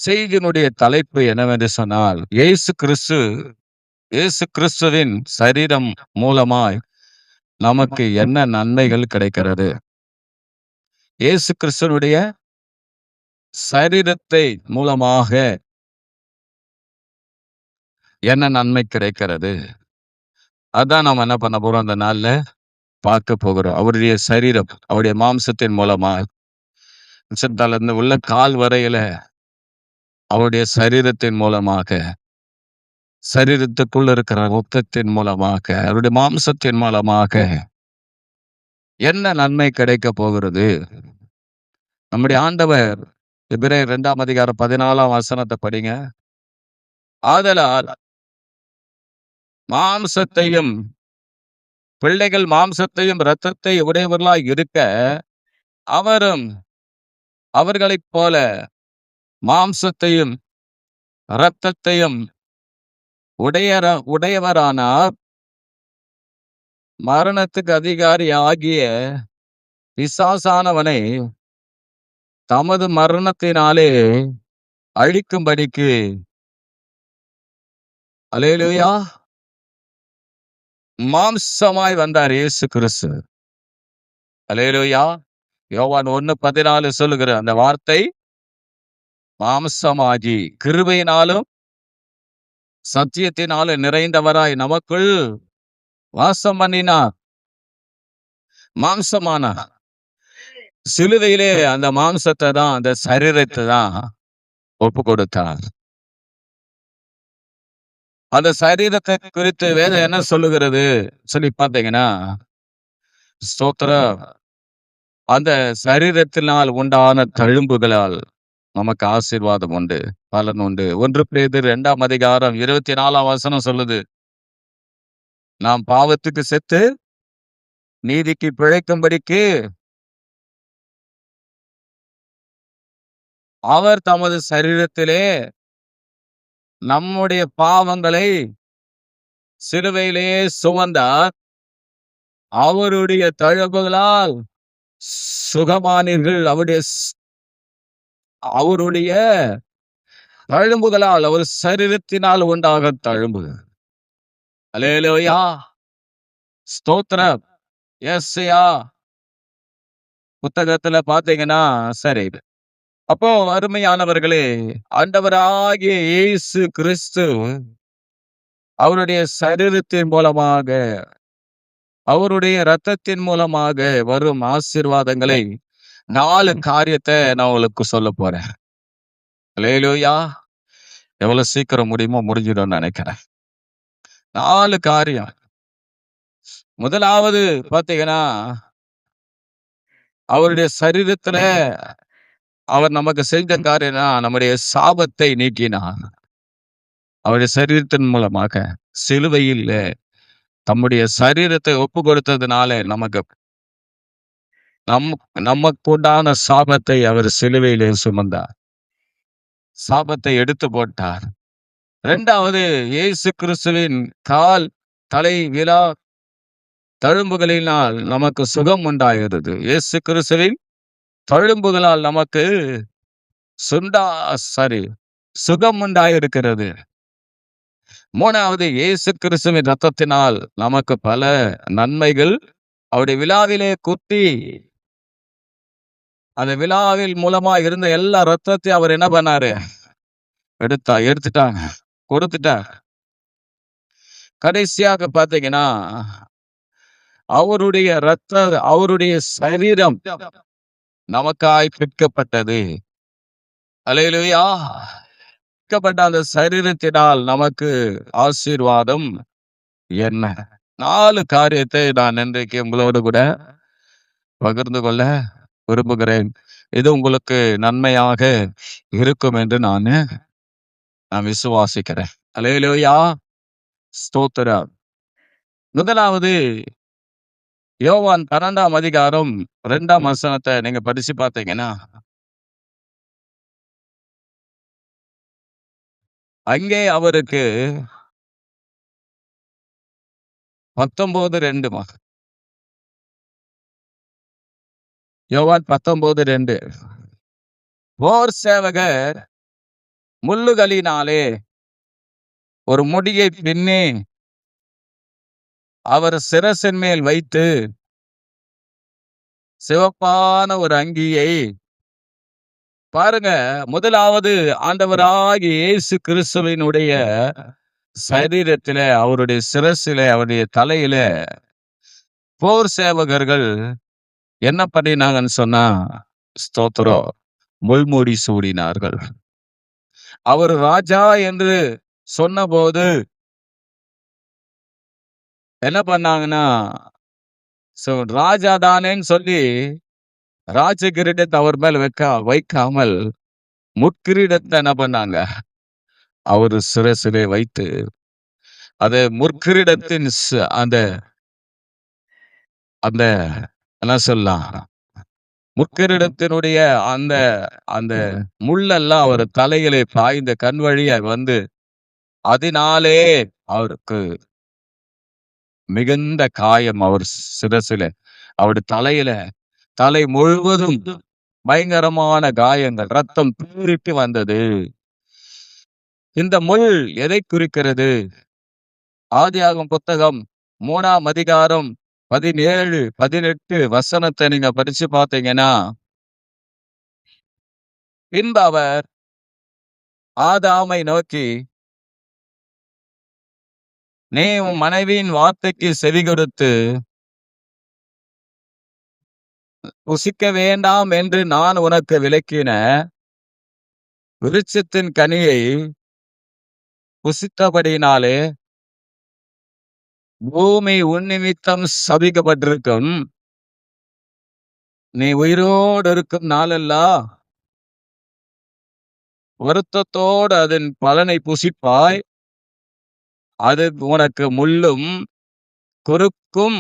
செய்தியினுடைய தலைப்பு என்னவென்று சொன்னால், இயேசு கிறிஸ்துவின் சரீரம் மூலமாய் நமக்கு என்ன நன்மைகள் கிடைக்கிறது? இயேசு கிறிஸ்துவனுடைய சரீரத்தை மூலமாக என்ன நன்மை கிடைக்கிறது? அதான் நாம என்ன பண்ண போறோம் அந்த நாள்ல பார்க்க போகிறோம். அவருடைய சரீரம், அவருடைய மாம்சத்தின் மூலமா இருந்து உள்ள கால் வரையில அவருடைய சரீரத்தின் மூலமாக, சரீரத்துக்குள்ள இருக்கிற ரத்தத்தின் மூலமாக, அவருடைய மாம்சத்தின் மூலமாக என்ன நன்மை கிடைக்க போகிறது? நம்முடைய ஆண்டவர் எபிரேயர் 2ஆம் அதிகாரம் 14ஆம் வசனத்தை படிங்க. ஆதலால் பிள்ளைகள் மாம்சத்தையும் இரத்தத்தை உடையவர்களாய் இருக்க, அவரும் அவர்களைப் போல மாம்சத்தையும் இரத்தத்தையும் உடையவரானார். மரணத்துக்கு அதிகாரி ஆகிய பிசாசானவனை தமது மரணத்தினாலே அழிக்கும்படிக்கு, அல்லேலூயா, மாம்சமாய் வந்தார் இயேசு கிறிஸ்து. அல்லேலூயா. யோவான் 1:14 சொல்லுகிற அந்த வார்த்தை மாம்சமாகி கிருபையினாலும் சத்தியத்தினாலும் நிறைந்தவராய் நமக்குள் வாசம் பண்ணினார். மாம்சமானார். சிலுவையிலே அந்த மாம்சத்தை தான், அந்த சரீரத்தை தான் ஒப்பு கொடுத்தார். அந்த சரீரத்தை குறித்து வேதம் என்ன சொல்லுகிறது சொல்லி பார்த்தீங்கன்னா, ஸ்தோத்திரம், அந்த சரீரத்தினால் உண்டான தழும்புகளால் நமக்கு ஆசீர்வாதம் உண்டு, பலன் உண்டு. 1 பேதுரு 2ஆம் அதிகாரம் 24ஆம் வசனம் சொல்லுது, நாம் பாவத்துக்கு செத்து நீதிக்கு பிழைக்கும்படிக்கு அவர் தமது சரீரத்திலே நம்முடைய பாவங்களை சிலுவையிலே சுமந்தார். அவருடைய தழும்புகளால் சுகமானீர்கள். அவருடைய தழும்புகளால், அவர் சரீரத்தினால் உண்டாக தழும்பு. அல்லேலூயா, ஸ்தோத்திரம். யெஸ்யா புத்தகத்துல பாத்தீங்கன்னா சரி. அப்போ அருமையானவர்களே, ஆண்டவராகிய இயேசு கிறிஸ்து அவருடைய சரீரத்தின் மூலமாக, அவருடைய இரத்தத்தின் மூலமாக வரும் ஆசீர்வாதங்களை 4 காரியத்தை நான் உங்களுக்கு சொல்ல போறேன். அல்லேலூயா. எவ்வளவு சீக்கிரம் முடியுமோ முடிஞ்சிடும்னு நினைக்கிறேன். 4 காரியம். முதலாவது பாத்தீங்கன்னா, அவருடைய சரீரத்துல அவர் நமக்கு செய்த காரியம்னா, நம்முடைய சாபத்தை நீக்கினார். அவருடைய சரீரத்தின் மூலமாக சிலுவையில் தம்முடைய சரீரத்தை ஒப்பு கொடுத்ததுனால நமக்குண்டான சாபத்தை அவர் சிலுவையிலே சுமந்தார். சாபத்தை எடுத்து போட்டார். 2வது, இயேசு கிறிஸ்துவின் கால், தலை, விலா தழும்புகளினால் நமக்கு சுகம் உண்டாகிறது. இயேசு கிறிஸ்துவின் தழும்புகளால் நமக்கு சுகம் உண்டாயிருக்கிறது. 3வது, இயேசு கிறிஸ்துவின் இரத்தத்தினால் நமக்கு பல நன்மைகள். அவருடைய விழாவிலே குத்தி, அந்த விழாவில் மூலமா இருந்த எல்லா ரத்தத்தையும் அவர் என்ன பண்ணாரு? எடுத்துட்டாங்க, கொடுத்துட்டார். கடைசியாக பாத்தீங்கன்னா, அவருடைய சரீரம் நமக்காய் பிற்கப்பட்டது. அல்லேலூயா. பிற்கப்பட்ட அந்த சரீரத்தினால் நமக்கு ஆசீர்வாதம் என்ன? 4 காரியத்தை நான் இன்றைக்கு உங்களோடு கூட பகிர்ந்து கொள்ள விரும்புகிறேன். இது உங்களுக்கு நன்மையாக இருக்கும் என்று நான் விசுவாசிக்கிறேன். அல்லேலூயா, ஸ்தோத்திரம். முதலாவது, யோவான் 12ஆம் அதிகாரம் 2ஆம் வசனத்தை நீங்க படிச்சு பார்த்தீங்கன்னா, அங்கே அவருக்கு 19:2 யோவான் 19:2 போர் சேவகர் முள்ளுகளினாலே ஒரு முடியை பின்னி அவர் சிரசின் மேல் வைத்து சிவப்பான ஒரு அங்கியை பாருங்க. முதலாவது ஆண்டவராகிய இயேசு கிறிஸ்துவினுடைய சரீரத்திலே, அவருடைய சிரசிலே, அவருடைய தலையில போர் சேவகர்கள் என்ன பண்ணினாங்கன்னு சொன்னா, ஸ்தோத்திரம், முள்முடி சூடினார்கள். அவர் ராஜா என்று சொன்னபோது என்ன பண்ணாங்கன்னா, ராஜா தானேன்னு சொல்லி ராஜ கிரீடத்தை அவர் மேல் வைக்காமல் முற்கிரீடத்தை என்ன பண்ணாங்க, அவரு சிரசிலே வைத்து அது முற்கிரீடத்தின் அந்த அந்த என்ன சொல்லலாம், முற்கிரீடத்தினுடைய அந்த அந்த முள்ளெல்லாம் அவர் தலையிலே பாய்ந்த கண் வழியா வந்து அதனாலே அவருக்கு மிகுந்த காயம். அவர் சிரசில, அவருடைய தலையில, தலை முழுவதும் பயங்கரமான காயங்கள், ரத்தம் பீறிட்டு வந்தது. இந்த முள் எதை குறிக்கிறது? ஆதியாகமம் புத்தகம் 3ஆம் அதிகாரம் 17, 18 வசனத்தை நீங்க படிச்சு பார்த்தீங்கன்னா, பின்பு அவர் ஆதாமை நோக்கி, நீ உன் மனைவியின் வார்த்தைக்கு செவி கொடுத்து புசிக்க வேண்டாம் என்று நான் உனக்கு விலக்கின விருட்சத்தின் கனியை புசித்தபடியினாலே பூமி உன் நிமித்தம் சபிக்கப்பட்டிருக்கும். நீ உயிரோடு இருக்கும் நாளெல்லாம் வருத்தத்தோடு அதன் பலனை புசிப்பாய். அது உனக்கு முள்ளும் குறுக்கும்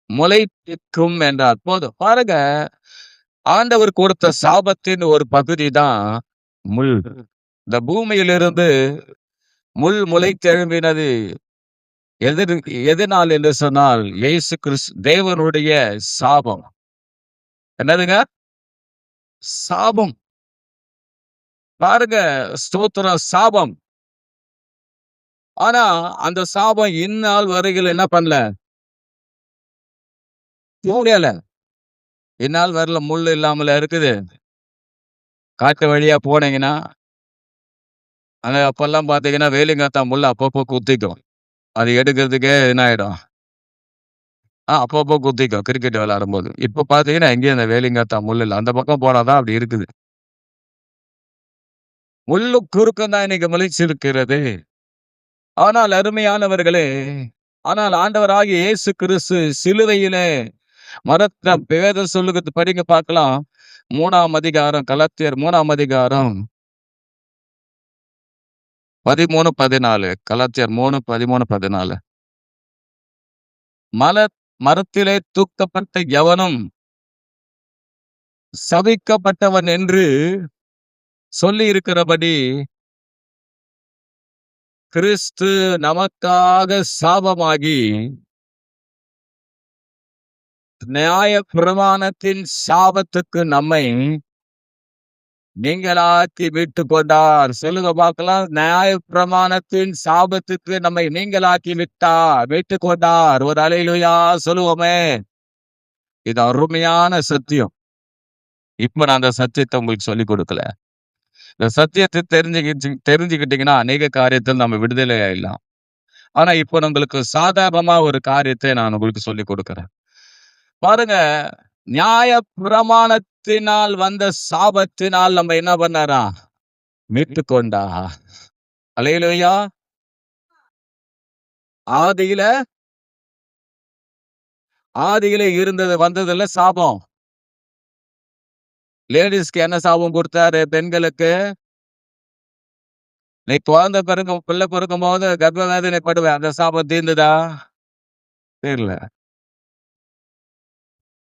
முளைப்பிக்கும் என்றார். போதும் பாருங்க, ஆண்டவர் கொடுத்த சாபத்தின் ஒரு பகுதி தான் முள். இந்த பூமியிலிருந்து முள் முளைத்தெழும்பினது எதனால் என்று சொன்னால், இயேசு கிறிஸ்து தேவனுடைய சாபம். என்னதுங்க? சாபம். பாருங்க, ஸ்தோத்திரம், சாபம். ஆனா அந்த சாபம் இந்நாள் வரையில் என்ன பண்ணல, முடியல. இந்நாள் வரல, முள் இல்லாமல இருக்குது. காட்டு வழியா போனீங்கன்னா, அங்க அப்பெல்லாம் பாத்தீங்கன்னா வேலிங்காத்தா முள் அப்பப்போ குத்திக்கும். அது எடுக்கிறதுக்கே என்ன ஆயிடும், அப்பப்போ குத்திக்கும் கிரிக்கெட் விளையாடும் போது. இப்ப பாத்தீங்கன்னா எங்கேயும் அந்த வேலிங்காத்தா முள் இல்லை. அந்த பக்கம் போனாதான் அப்படி இருக்குது. முள்ளு குறுக்கம் தான் இன்னைக்கு முளைச்சிருக்கிறது. ஆனால் அருமையானவர்களே, ஆனால் ஆண்டவராகிய இயேசு கிறிஸ்து சிலுவையிலே மரத்த வேதம் சொல்லுகிறது, படிங்க பார்க்கலாம். 3ஆம் அதிகாரம், கலாத்தியர் 3ஆம் அதிகாரம் 13, 14. கலாத்தியர் 3, 13, 14. மரத்திலே தூக்கப்பட்ட எவனும் சபிக்கப்பட்டவன் என்று சொல்லி இருக்கிறபடி கிறிஸ்து நமக்காக சாபமாகி நியாய பிரமாணத்தின் சாபத்துக்கு நம்மை நீங்களாக்கி மீட்டு கொண்டார். சொல்லுங்க பார்க்கலாம். நியாய பிரமாணத்தின் சாபத்துக்கு நம்மை நீங்களாக்கி விட்டார், மீட்டு கொண்டார். ஒரு அல்லேலூயா சொல்லுவோமே. இது அருமையான சத்தியம். இப்ப நான் அந்த சத்தியத்தை உங்களுக்கு சொல்லிக் கொடுக்கல. இந்த சத்தியத்தை தெரிஞ்சுக்கிட்டீங்கன்னா அநேக காரியத்தில் நம்ம விடுதலை ஆயிடலாம். ஆனா இப்ப உங்களுக்கு சாதாரணமா ஒரு காரியத்தை நான் உங்களுக்கு சொல்லிக் கொடுக்கிறேன். பாருங்க, நியாய பிரமாணத்தினால் வந்த சாபத்தினால் நம்ம என்ன பண்ணாரா, மீட்டு கொண்டா. அல்லேலூயா. ஆதியில இருந்தது வந்ததுல சாபம். லேடிஸ்க்கு என்ன சாபம் கொடுத்தாரு? பெண்களுக்கு, நீ குழந்தை பிள்ளை பிறக்கும் போது கர்ப்ப வேதனைப்படுவேன். அந்த சாபம் தீர்ந்துதா? தெரியல.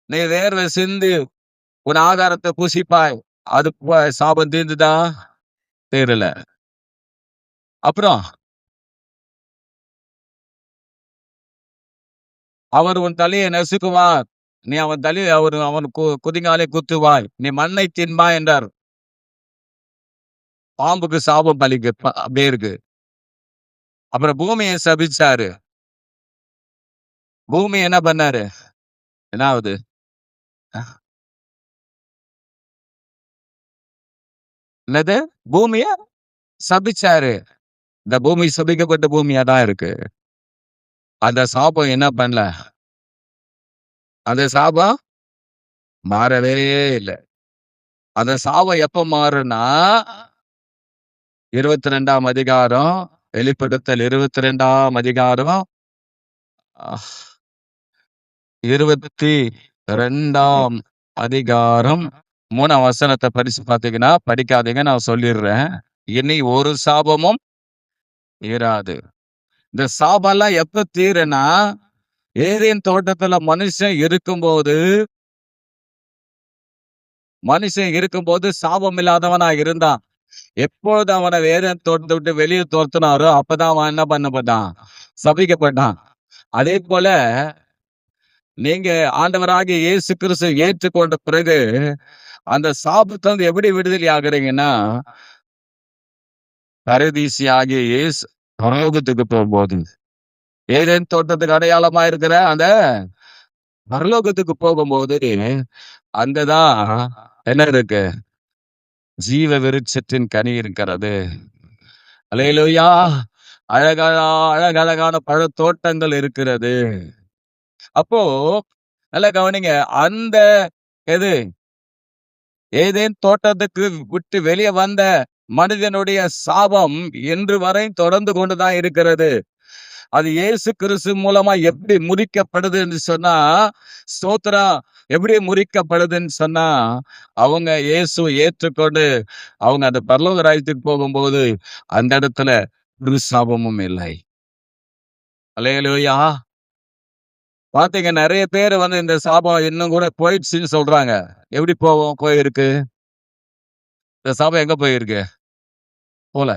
நீ வேர்வை சிந்தி உன் ஆகாரத்தை புசிப்பாய், அது சாபம் தீர்ந்துதா? தெரியல. அப்புறம் அவர் உன் தலையை நசுக்குவார், நீ அவன் தலையை அவன் குதிங்காலே குத்துவாய், நீ மண்ணை தின்பாய் என்றார். பாம்புக்கு சாபம் பலிக்கு அப்படியே இருக்கு. அப்புறம் பூமிய சபிச்சாரு. பூமி என்ன பண்ணாரு? என்ன ஆகுது? என்னது? பூமிய சபிச்சாரு. இந்த பூமி சபிக்கப்பட்ட பூமியா தான் இருக்கு. அந்த சாபம் என்ன பண்ணல? அந்த சாபம் மாறவே இல்ல. அந்த சாபம் எப்ப மாறும்னா, 22ஆம் அதிகாரம், வெளிப்படுத்தல் 22ஆம் அதிகாரம், அ 22ஆம் அதிகாரம் 3ஆம் வசனத்த படிச்சு பார்த்தீங்கன்னா, படிக்காதீங்க நான் சொல்லிடுறேன். இனி ஒரு சாபமும் இராது. இந்த சாபம்லாம் எப்ப தீரும்னா, ஏதேன் தோட்டத்துல மனுஷன் இருக்கும்போது சாபம் இல்லாதவனா இருந்தான். எப்பொழுது அவன ஏதேன் தோட்டத்தை விட்டு வெளியே துரத்துனாரோ, அப்பதான் அவன் என்ன பண்ணப்பட்டான்? சபிக்கப்பட்டான். அதே போல நீங்க ஆண்டவராகிய இயேசு கிறிஸ்துவை ஏற்றுக்கொண்ட பிறகு, அந்த சாபத்திலிருந்து எப்படி விடுதலை ஆகுறீங்கன்னா, பரதீசி ஆகிய இயேசு பரலோகத்துக்கு போகும்போது, ஏதேன் தோட்டத்துக்கு அடையாளமா இருக்கிற அந்த பரலோகத்துக்கு போகும்போது, அங்கதான் என்ன இருக்கு? ஜீவ விருட்சத்தின் கனி இருக்கிறது. அல்லேலூயா! அழகழ அழகழகான பழத்தோட்டங்கள் இருக்கிறது. அப்போ நல்லா கவனிங்க. அந்த எது? ஏதேன் தோட்டத்துக்கு விட்டு வெளியே வந்த மனிதனுடைய சாபம் இன்று வரை தொடர்ந்து கொண்டுதான் இருக்கிறது. அது இயேசு கிறிஸ்து மூலமா எப்படி முறிக்கப்படுது என்று சொன்னா, ஸ்தோத்திரம். எப்படி முறிக்கப்படுதுன்னு சொன்னா, அவங்க இயேசுவை ஏற்றுக்கொண்டு அவங்க அந்த பரலோக ராஜ்யத்துக்கு போகும்போது, அந்த இடத்துல ஒரு சாபமும் இல்லை. அல்லேலூயா! பாத்தீங்க நெறைய பேர் இந்த சாபம் இன்னும் கூட போயிடுச்சுன்னு சொல்றாங்க. எப்படி போகும்? போயிருக்கு. இந்த சாபம் எங்க போயிருக்கு? போல.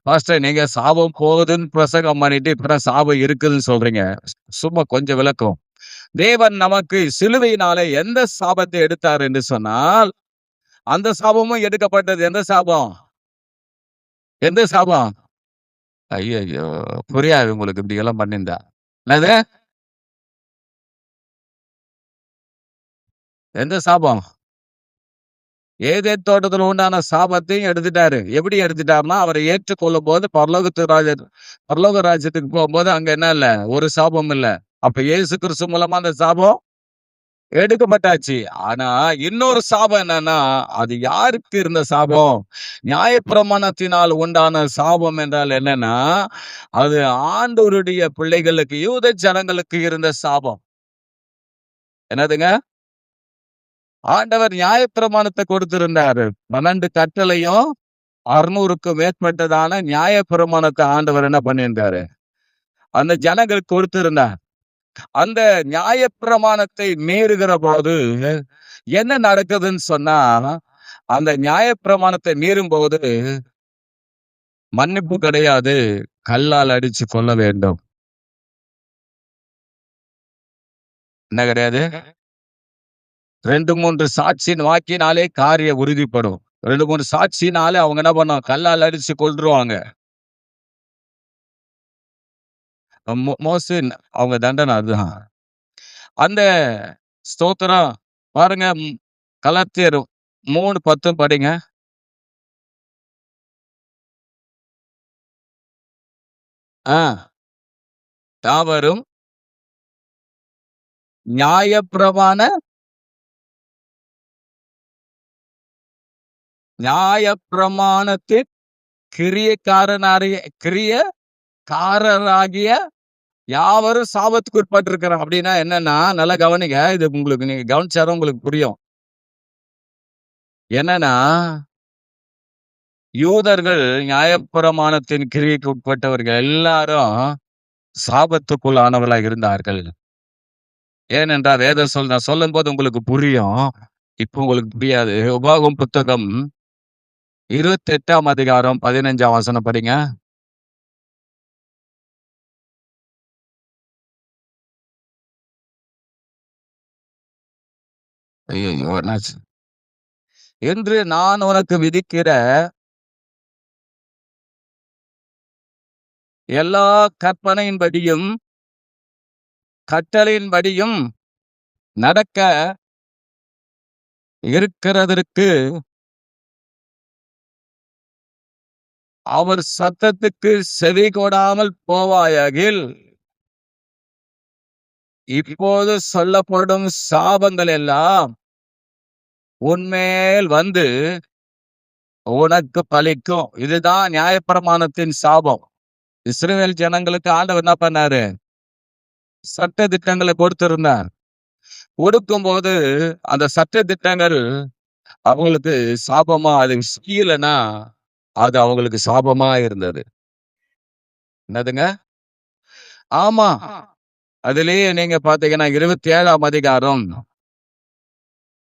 பாஸ்டர் நீங்க சாபம் போகுதுன்னு பிரசங்கம் பண்ணிட்டு, இப்பதான் சாபம் இருக்குதுன்னு சொல்றீங்க. சும்மா கொஞ்சம் விளக்கம். தேவன் நமக்கு சிலுவையினாலே எந்த சாபத்தை எடுத்தார் என்று சொன்னால், அந்த சாபமும் எடுக்கப்பட்டது. எந்த சாபம்? எந்த சாபம்? ஐயையோ! புரியாது உங்களுக்கு இப்படியெல்லாம் பண்ணியிருந்தா. என்னது? எந்த சாபம்? ஏதேன் தோட்டத்துல உண்டான சாபத்தையும் எடுத்துட்டாரு. எப்படி எடுத்துட்டாருன்னா, அவரை ஏற்றுக்கொள்ளும்போது பரலோக ராஜ்யத்துக்கு போகும்போது அங்க என்ன இல்ல? ஒரு சாபம் இல்ல. அப்ப இயேசு கிறிஸ்து மூலமா அந்த சாபம் எடுக்கப்பட்டாச்சு. ஆனா, இன்னொரு சாபம் என்னன்னா, அது யாருக்கு இருந்த சாபம்? நியாயப்பிரமாணத்தினால் உண்டான சாபம் என்றால் என்னன்னா, அது ஆண்டவருடைய பிள்ளைகளுக்கு, யூத ஜனங்களுக்கு இருந்த சாபம். என்னதுங்க? ஆண்டவர் நியாயப்பிரமாணத்த கொடுத்திருந்தாரு. 12 கட்டளையும் 600க்கும் மேற்பட்டதான நியாயப்பிரமாணத்த ஆண்டவர் என்ன பண்ணியிருந்தாரு? அந்த ஜனங்களுக்கு கொடுத்திருந்தார். அந்த நியாயப்பிரமாணத்தை மீறுகிற போது என்ன நடக்குதுன்னு சொன்னா, அந்த நியாயப்பிரமாணத்தை மீறும்போது மன்னிப்பு கிடையாது. கல்லால் அடிச்சு கொல்ல வேண்டும். என்ன கிடையாது? 2, 3 சாட்சியின் வாக்கினாலே காரியம் உறுதிப்படும். 2, 3 சாட்சினாலே அவங்க என்ன பண்ணுவாங்க? கல்லால் அடிச்சு கொல்றுவாங்க. மோசே அவங்க தண்டனை அதுதான். அந்த ஸ்தோத்திரம் பாருங்க. கலாத்தியர் 3:10 படிங்க. ஆ. யாவரும் நியாயப்பிரமாண நியாயப்பிரமாணத்தின் கிரியைக்காரனாகிய கிரியக்காரராகிய யாவரும் சாபத்துக்கு உட்பட்டிருக்கிறான். அப்படின்னா என்னன்னா, நல்லா கவனிங்க. இது உங்களுக்கு நீங்க கவனிச்சாதான் உங்களுக்கு புரியும். என்னன்னா, யூதர்கள் நியாயப்பிரமாணத்தின் கிரியைக்கு உட்பட்டவர்கள் எல்லாரும் சாபத்துக்குள்ளானவர்களா இருந்தார்கள். ஏனென்றால் வேதம் நான் சொல்லும்போது உங்களுக்கு புரியும். இப்ப உங்களுக்கு புரியாது. உபாகமம் புத்தகம் 28ஆம் அதிகாரம் 15ஆம் வசனம் படிங்க. ஐயையோ! என்னாச்சு? என்று நான் உனக்கு விதிக்கிற எல்லா கற்பனையின்படியும் கட்டளையின்படியும் நடக்க இருக்கிறதற்கு அவர் சத்தத்துக்கு செவி கொடாமல் போவாயாகில் இப்போது சொல்லப்படும் சாபங்கள் எல்லாம் உன்மேல் வந்து உனக்கு பலிக்கும். இதுதான் நியாயப்பிரமாணத்தின் சாபம். இஸ்ரவேல் ஜனங்களுக்கு ஆண்டவர் என்ன பண்ணாரு? சட்ட திட்டங்களை கொடுத்திருந்தார். கொடுக்கும்போது அந்த சட்ட திட்டங்கள் அவங்களுக்கு சாபமா, அது செய்யலைன்னா அது அவங்களுக்கு சாபமா இருந்தது. என்னதுங்க? ஆமா. அதுலயே நீங்க பாத்தீங்கன்னா 27ஆம் அதிகாரம்,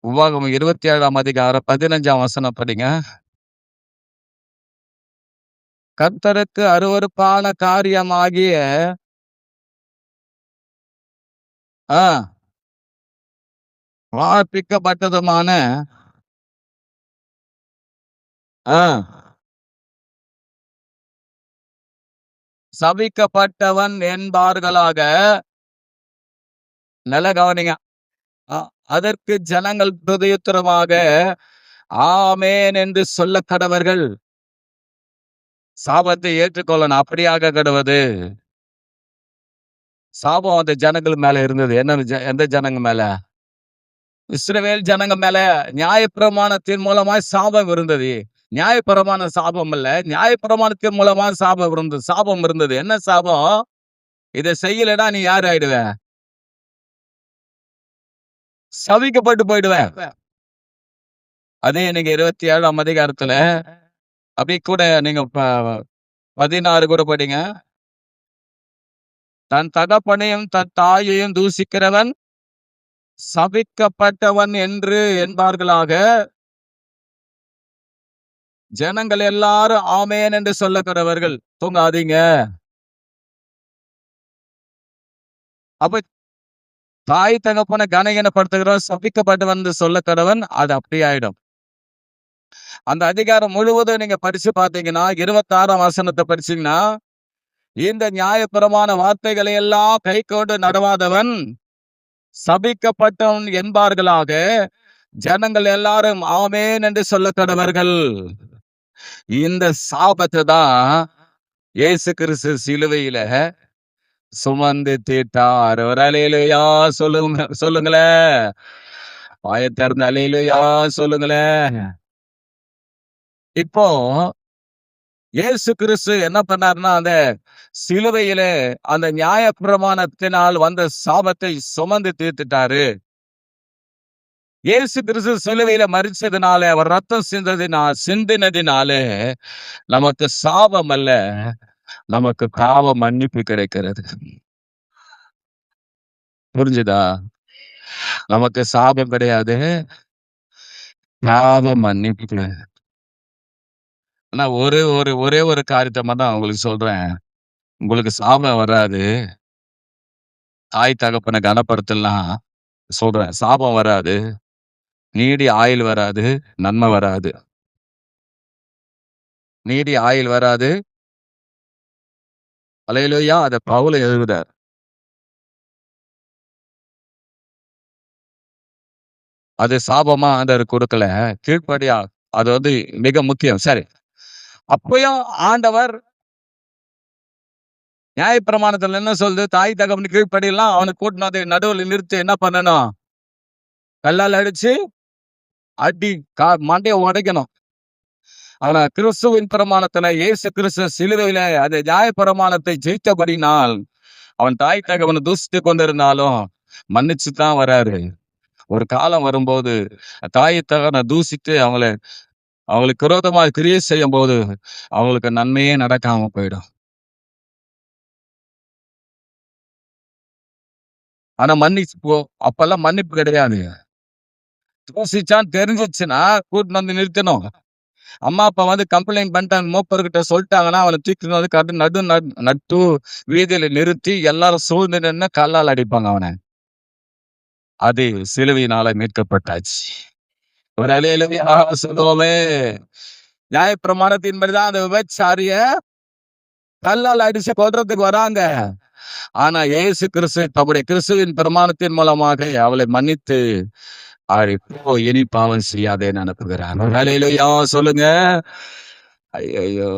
உபாகமம் 27ஆம் அதிகாரம் 15ஆம் வசனம் படிங்க. கர்த்தருக்கு அருவருப்பான காரியமாகிய வார்ப்பிக்கப்பட்டதுமான சபிக்கப்பட்டவன் என்பார்களாக. நல்ல கவனிங்க. அதற்கு ஜனங்கள் பிரதியுத்தரமாக ஆமேன் என்று சொல்ல கடவர்கள். சாபத்தை ஏற்றுக்கொள்ளணும். அப்படியாக கடவுது. சாபம் அந்த ஜனங்கள் மேல இருந்தது. என்ன எந்த ஜனங்க மேல? இஸ்ரவேல் ஜனங்க மேல நியாயப்பிரமாணத்தின் மூலமாய் சாபம் இருந்தது. நியாயப்பிரமாண சாபம் இல்ல, நியாயப்பிரமாணத்தின் மூலமா சாபம் இருந்தது. என்ன சாபம்? இதை செய்யலைன்னா நீ யார் ஆயிடுவ? சபிக்கப்பட்டு போயிடுவேன். அதே நீங்க 27ஆம் அதிகாரத்துல அப்படி கூட நீங்க 16 கூட படிங்க. தன் தகப்பனையும் தன் தாயையும் தூசிக்கிறவன் சபிக்கப்பட்டவன் என்று என்பார்களாக. ஜனங்கள் எல்லாரும் ஆமேன் என்று சொல்லக்கிறவர்கள். தூங்காதீங்க. அப்ப தாய் தகப்பனை கனகீனப்படுத்துகிறவன் சபிக்கப்பட்டவன் என்று சொல்லக்கிறவன், அது அப்படி ஆயிடும். அந்த அதிகாரம் முழுவதும் நீங்க படிச்சு பார்த்தீங்கன்னா 26ஆம் வசனத்தை படிச்சீங்கன்னா, இந்த நியாயப்பிரமாண வார்த்தைகளை எல்லாம் கை கொண்டு நடவாதவன் சபிக்கப்பட்டவன் என்பார்களாக. ஜனங்கள் எல்லாரும் ஆமேன் என்று சொல்லக்கடவர்கள். இந்த சாபத்தை தான் இயேசு கிறிஸ்து சிலுவையில சுமந்து தீட்டார். ஒரு அலையிலையா சொல்லுங்களேன். வாயத்திறந்த அலையிலையா சொல்லுங்களேன். இப்போ இயேசு கிறிஸ்து என்ன பண்ணாருன்னா, அந்த சிலுவையில அந்த நியாயப்பிரமாணத்தினால் வந்த சாபத்தை சுமந்து தீர்த்துட்டாரு. இயேசு கிறிஸ்து சிலுவையில மரிச்சதுனால, அவர் ரத்தம் சிந்தினதினாலே நமக்கு சாபம் அல்ல, நமக்கு பாவ மன்னிப்பு கிடைக்கிறது. புரிஞ்சுதா? நமக்கு சாபம் கிடையாது, பாவ மன்னிப்பு. ஆனா ஒரே ஒரு காரியத்தை மட்டும் உங்களுக்கு சொல்றேன். உங்களுக்கு சாபம் வராது. தாய் தகப்பனை கனப்படுத்தலாம் சொல்றேன். சாபம் வராது, நீடி ஆயுள் வராது, நன்மை வராது. நீடி ஆயுள் வராது. அல்லேலூயா. அத பவுல் எழுதுறார். அது சாபமா ஆண்டவர் கொடுக்கல, கீழ்ப்படியா. அது வந்து மிக முக்கியம். சரி, அப்பயும் ஆண்டவர் நியாயப்பிரமாணத்துல என்ன சொல்லுது? தாய் தகப்பனுக்கு கீழ்ப்படியெல்லாம். அவனுக்கு கூட்டினு வந்து நடுவில் நிறுத்தி என்ன பண்ணணும்? கல்லால் அடிச்சு அடி மண்டைய உடைக்கணும். ஆனா கிறிஸ்துவின் பிரமாணத்துல இயேசு கிறிஸ்து சிலுவையில அந்த நியாயப்பிரமாணத்தை ஜெயித்தபடினால், அவன் தாய் தகவனை தூசித்து கொண்டிருந்தாலும் மன்னிச்சுதான் வராரு. ஒரு காலம் வரும்போது தாய் தகவனை தூசித்து அவங்களுக்கு விரோதமா கிரியை செய்யும் போது அவங்களுக்கு நன்மையே நடக்காம போயிடும். ஆனா அப்பெல்லாம் மன்னிப்பு கிடையாது. தூசிச்சான்னு தெரிஞ்சிச்சுன்னா கூட்டிட்டு வந்து நிறுத்தணும். அம்மா அப்பா வந்து கம்ப்ளைண்ட் பண்ணிட்டாங்க, மூப்பர்கிட்ட சொல்லிட்டாங்கன்னா அவனை தூக்கிட்டு வந்து நட்டு வீதியில நிறுத்தி எல்லாரும் சூழ்ந்து நின்று கல்லால் அடிப்பாங்க அவனை. அது சிலுவையினால மீட்கப்பட்டாச்சு. ஒரு அல்லேலூயா சொல்லுவோமே. நியாயப்பிரமாணத்தின்படிதான் அந்த விபச்சாரிய கல்லால் அடிச்சு கொல்றதுக்கு வராங்க. ஆனா இயேசு கிறிஸ்து தம்முடைய கிறிஸ்துவின் பிரமாணத்தின் மூலமாக அவளை மன்னித்து போ இனி பாவம் செய்யாதேன்னு அனுப்புகிறார். ஹல்லேலூயா சொல்லுங்க. ஐயையோ!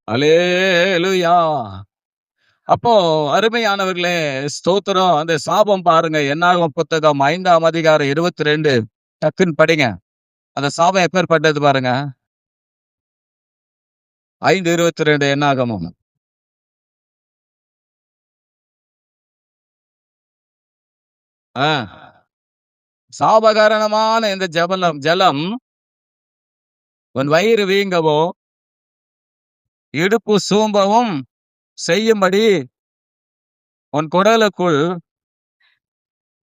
ஹல்லேலூயா! அப்போ அருமையானவர்களே, ஸ்தோத்திரம். அந்த சாபம் பாருங்க, என்னாகும் புத்தகம் 5ஆம் அதிகாரம் 22 டக்குன்னு படிங்க. அந்த சாபம் எப்பேற்பட்டது பாருங்க. 5:22 என்னாகமம். ஆ. சாபகாரணமான இந்த ஜலம் உன் வயிறு வீங்கவும் இடுப்பு சூம்பவும் செய்யும்படி உன் குடலுக்குள்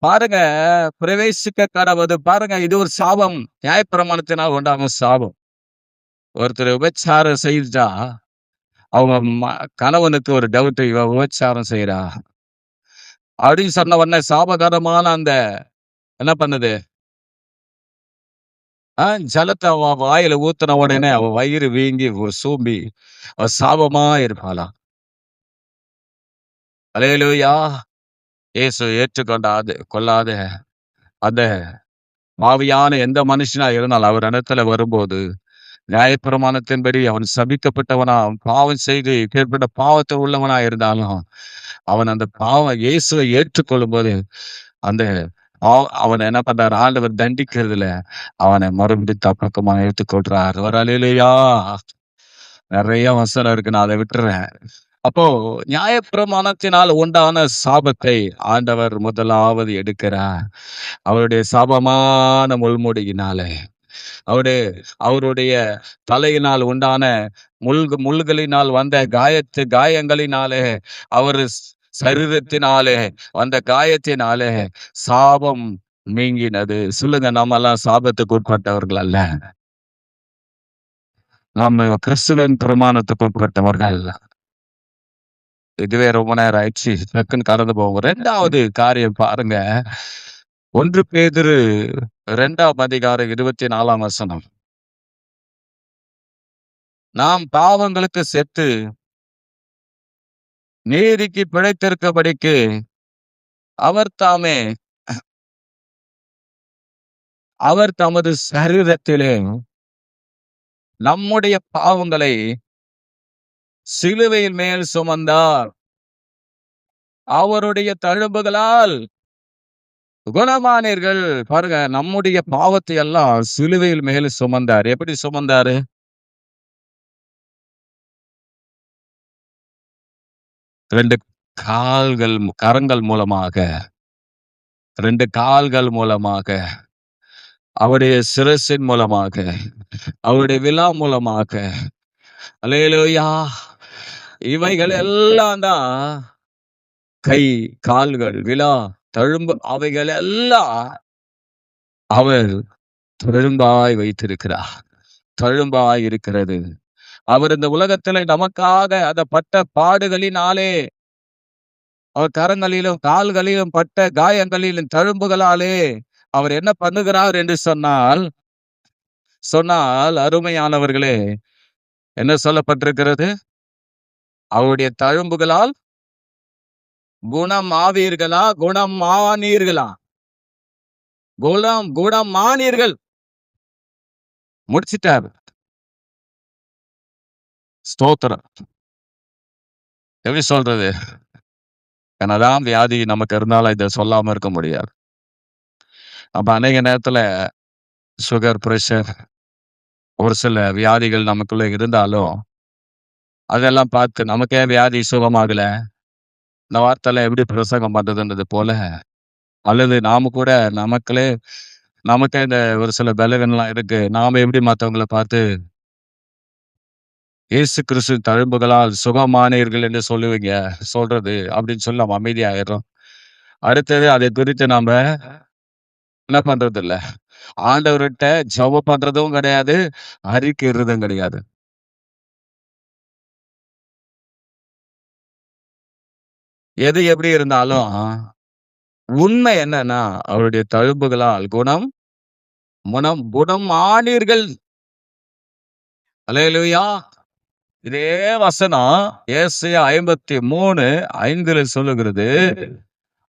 பாருங்க பிரவேசிக்க கடவுது. பாருங்க, இது ஒரு சாபம். நியாயப்பிரமாணத்தினால் உண்டாகும் சாபம். ஒருத்தர் விபச்சாரம் செய்தா அவங்க கணவனுக்கு ஒரு டவுட், இவ விபச்சாரம் செய்யறா அப்படின்னு சொன்ன உடனே சாபகரமான அந்த என்ன பண்ணுது, ஜலத்தை அவ வாயில ஊத்துன உடனே அவ வயிறு வீங்கி சூம்பி அவ சாபமா இருப்பாளாம். அல்லேலூயா! இயேசு ஏற்றுக்கொண்டாது கொள்ளாத அந்த பாவியான எந்த மனுஷனா இருந்தாலும் அவர் இடத்துல வரும்போது நியாயப்பிரமாணத்தின்படி அவன் சபிக்கப்பட்டவனா, அவன் பாவம் செய்து இப்பேற்பட்ட பாவத்தை உள்ளவனா இருந்தாலும் அவன் அந்த பாவம் இயேசுவை ஏற்றுக்கொள்ளும் போது அந்த அவன் என்ன பண்றாரு, ஆண்டவர் தண்டிக்கிறதுல அவனை மறுபடியும் தப்பக்கமா ஏற்றுக்கொள்றார். ஒரு அல்லேலூயா! நிறைய வசனம் இருக்கு, நான் அதை விட்டுறேன். அப்போ நியாயப்பிரமாணத்தினால் உண்டான சாபத்தை ஆண்டவர் முதலாவது எடுக்கிறார். அவருடைய சாபமான முள்முடியினாலே, அவருடைய அவருடைய தலையினால் உண்டான முள்களினால் வந்த காயங்களினாலே, அவர் சரீரத்தினாலே வந்த காயத்தினாலே சாபம் நீங்கினது. சொல்லுங்க, நம்ம எல்லாம் சாபத்துக்கு உட்பட்டவர்கள் அல்ல. நம்ம கிறிஸ்துவின் பிரமாணத்துக்கு உட்பட்டவர்கள். இதுவே ரொம்ப நேரம் ஆயிடுச்சு, டக்குன்னு கடந்து போவோம். 2வது காரியம் பாருங்க, 1 பேதுரு 2ஆம் அதிகாரம் 24ஆம் வசனம். நாம் பாவங்களுக்கு செத்து நீதிக்கு பிழைத்திருக்கபடிக்கு அவர் தமது சரீரத்திலே நம்முடைய பாவங்களை சிலுவையின் மேல் சுமந்தார். அவருடைய தழும்புகளால் குணமானீர்கள். பாருங்க, நம்முடைய பாவத்தை எல்லாம் சிலுவையில் மேல் சுமந்தார். எப்படி சுமந்தாரு? 2 கரங்கள் மூலமாக, 2 கால்கள் மூலமாக, அவருடைய சிரசின் மூலமாக, அவருடைய விலா மூலமாக. அல்லேலூயா! இவைகள் எல்லாம் தான் கை, கால்கள், விலா, தழும்பு, அவைகள் எல்லாம் அவர் தழும்பாய் வைத்திருக்கிறார். தழும்பாய் இருக்கிறது. அவர் இந்த உலகத்திலே நமக்காக அந்த பட்ட பாடுகளினாலே, அவர் கரங்களிலும் கால்களிலும் பட்ட காயங்களிலும் தழும்புகளாலே அவர் என்ன பண்ணுகிறார் என்று சொன்னால் அருமையானவர்களே, என்ன சொல்லப்பட்டிருக்கிறது? அவருடைய தழும்புகளால் குணமாவீர்களா, குணமானீர்களா? குணமானீர்கள். முடிச்சிட்டார். ஸ்தோத்திரம். எப்படி சொல்றது? என்னதான் வியாதி நமக்கு இருந்தாலும் இதை சொல்லாம இருக்க முடியாது. அப்ப அநேக நேரத்துல சுகர், பிரஷர், ஒரு சில வியாதிகள் நமக்குள்ள இருந்தாலும் அதெல்லாம் பார்த்து நமக்கே வியாதி சுகமாகல, இந்த வார்த்தையில எப்படி பிரசங்கம் பண்றதுன்றது போல, அல்லது நாம கூட நமக்கே இந்த ஒரு சில பலவீனம்லாம் இருக்கு, நாம எப்படி மற்றவங்களை பார்த்து இயேசு கிறிஸ்து தழும்புகளால் சுகமானீர்கள் என்று சொல்றது அப்படின்னு சொல்லி நம்ம அமைதியாயிடுறோம். அடுத்தது அதை குறித்து நாம என்ன பண்றது இல்ல, ஆண்டவர்கிட்ட ஜெபம் பண்றதும் கிடையாது, அறிக்கைறதும் கிடையாது. எது எப்படி இருந்தாலும் உண்மை என்னன்னா, அவருடைய தழும்புகளால் குணம் ஆனீர்கள். அல்லேலூயா! இதே வசனம் ஏசாயா 53:5 சொல்லுகிறது,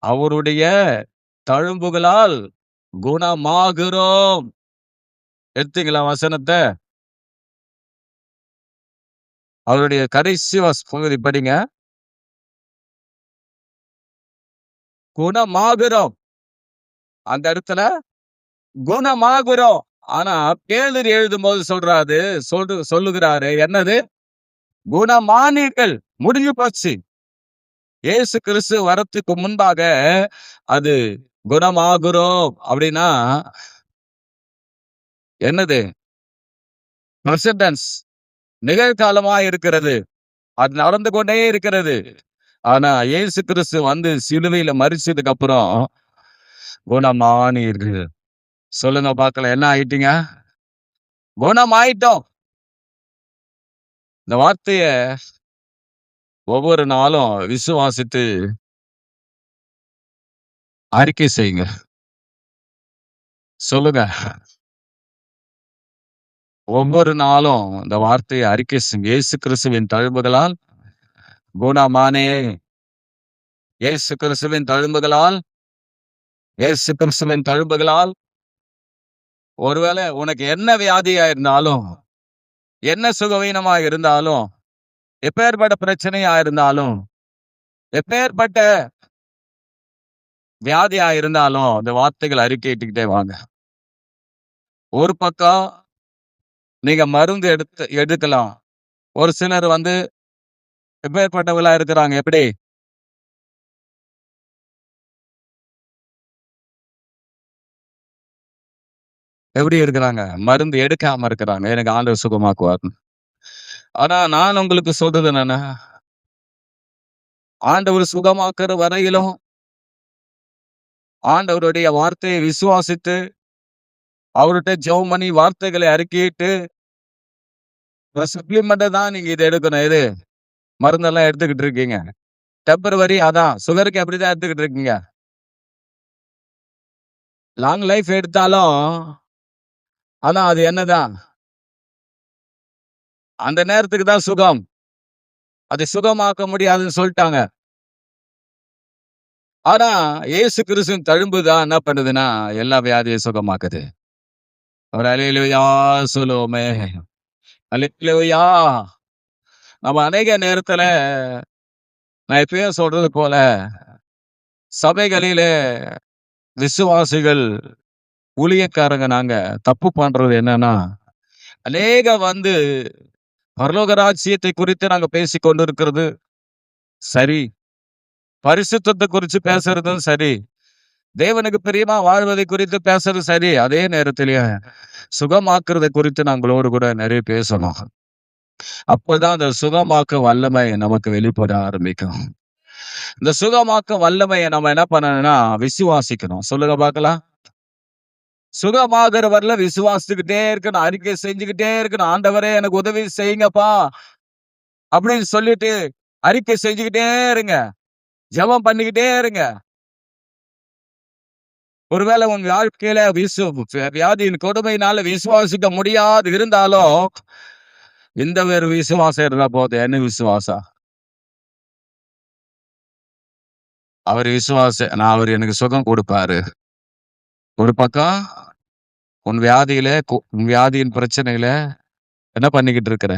அவருடைய தழும்புகளால் குணமாகிறோம். எடுத்தீங்களா வசனத்தை? அவருடைய கடைசி பகுதி படிங்க. குணமாகிறோம். அந்த இடத்துல குணமாகிறோம். ஆனா பேதுரு எழுதும்போது சொல்லுகிறாரு என்னது? குணமானீர்கள். முடிஞ்சு போச்சு. இயேசு கிறிஸ்து வரத்துக்கு முன்பாக அது குணமாகிறோம் அப்படின்னா என்னது? பிரசன்டென்ஸ், நிகழ்காலமா இருக்கிறது. அது நடந்து கொண்டே இருக்கிறது. ஆனா இயேசு கிறிஸ்து வந்து சிலுவையில மரிச்சதுக்கு அப்புறம் குணமானீர்கள். சொல்லுங்க பார்க்கலாம், என்ன ஆயிட்டீங்க? குணமாயிட்டோம். இந்த வார்த்தைய ஒவ்வொரு நாளும் விசுவாசித்து அறிக்கை செய்யுங்க. சொல்லுங்க. ஒவ்வொரு நாளும் இந்த வார்த்தையை அறிக்கை செய்யுங்க. இயேசு கிறிஸ்துவின் தழும்புகளால் குணமானே. இயேசு கிறிஸ்துவின் தழும்புகளால், இயேசு கிறிஸ்துவின் தழும்புகளால். ஒருவேளை உனக்கு என்ன வியாதியா இருந்தாலும், என்ன சுகவீனமா இருந்தாலும், எப்பேற்பட்ட பிரச்சனையா இருந்தாலும், எப்பேற்பட்ட வியாதியா இருந்தாலும், இந்த வார்த்தைகள் அறிக்கையிட்டுக்கிட்டே வாங்க. ஒரு பக்கம் நீங்க மருந்து எடுக்கலாம். ஒரு சிலர் வந்து எப்பேற்பட்டவங்களா இருக்கிறாங்க? எப்படி? எப்படி இருக்கிறாங்க? மருந்து எடுக்காம இருக்கிறாங்க. எனக்கு ஆண்டவர் சுகமாக்குவார். ஆனா நான் உங்களுக்கு சொல்றது என்னன்னா, ஆண்டவர் சுகமாக்குற வரையிலும் ஆண்டவருடைய வார்த்தையை விசுவாசித்து, அவர்கிட்ட ஜெபம் பண்ணி வார்த்தைகளை அறிக்கையிட்டு சப்ளிமெண்ட் தான் நீங்க இதை எடுக்கணும். எது? மருந்தெல்லாம் எடுத்துக்கிட்டு இருக்கீங்க. டெம்பரவரி அதான் சுகருக்கு அப்படிதான் எடுத்துக்கிட்டு இருக்கீங்க. லாங் லைஃப் எடுத்தாலும் ஆனா அது என்னதான்? அந்த நேரத்துக்கு தான் சுகம். அதை சுகமாக்க முடியாதுன்னு சொல்லிட்டாங்க. ஆனா இயேசு கிறிஸ்துவின் தழும்பு தான் என்ன பண்ணுதுன்னா எல்லா வியாதியை சுகமாக்குது. ஒரு அல்லேலூயா சொல்லுவோமே. அல்லேலூயா. நம்ம அநேக நேரத்துல நான் எப்பயும் சொல்றது போல சபைகளிலே விசுவாசிகள், ஊழியக்காரங்க நாங்க தப்பு பண்றது என்னன்னா, அநேக வந்து பரலோக ராஜ்யத்தை குறித்து நாங்க பேசிக் கொண்டிருக்கிறது சரி, பரிசுத்தத்தை குறித்து பேசுறதும் சரி, தேவனுக்கு பிரியமா வாழ்வதை குறித்து பேசுறது சரி. அதே நேரத்திலேயே சுகமாக்குறதை குறித்து நாங்களோடு கூட நிறைய பேசணும். அப்பதான் அந்த சுகமாக்க வல்லமை நமக்கு வெளிப்பட ஆரம்பிக்கும். இந்த சுகமாக்க வல்லமையை நம்ம என்ன பண்ணணும்னா விசுவாசிக்கணும். சொல்லுங்க பார்க்கலாம். சுகமாகிறவர்ல விசுவாசிச்சுக்கிட்டே இருக்கணும், அறிக்கை செஞ்சுக்கிட்டே இருக்கணும். ஆண்டவரே எனக்கு உதவி செய்யுங்கப்பா அப்படின்னு சொல்லிட்டு அறிக்கை செஞ்சுக்கிட்டே இருங்க, ஜெபம் பண்ணிக்கிட்டே இருங்க. ஒருவேளை உங்க வாழ்க்கையில வியாதியின் கொடுமையினால விசுவாசிக்க முடியாது இருந்தாலும் இந்த ஒரு விசுவாசம் இருந்தா போதும். என்ன விசுவாசம்? அவர் விசுவாசம், நான் அவர் எனக்கு சுகம் கொடுப்பாரு. ஒரு பக்கம் உன் வியாதியின் பிரச்சனையில என்ன பண்ணிக்கிட்டு இருக்கிற?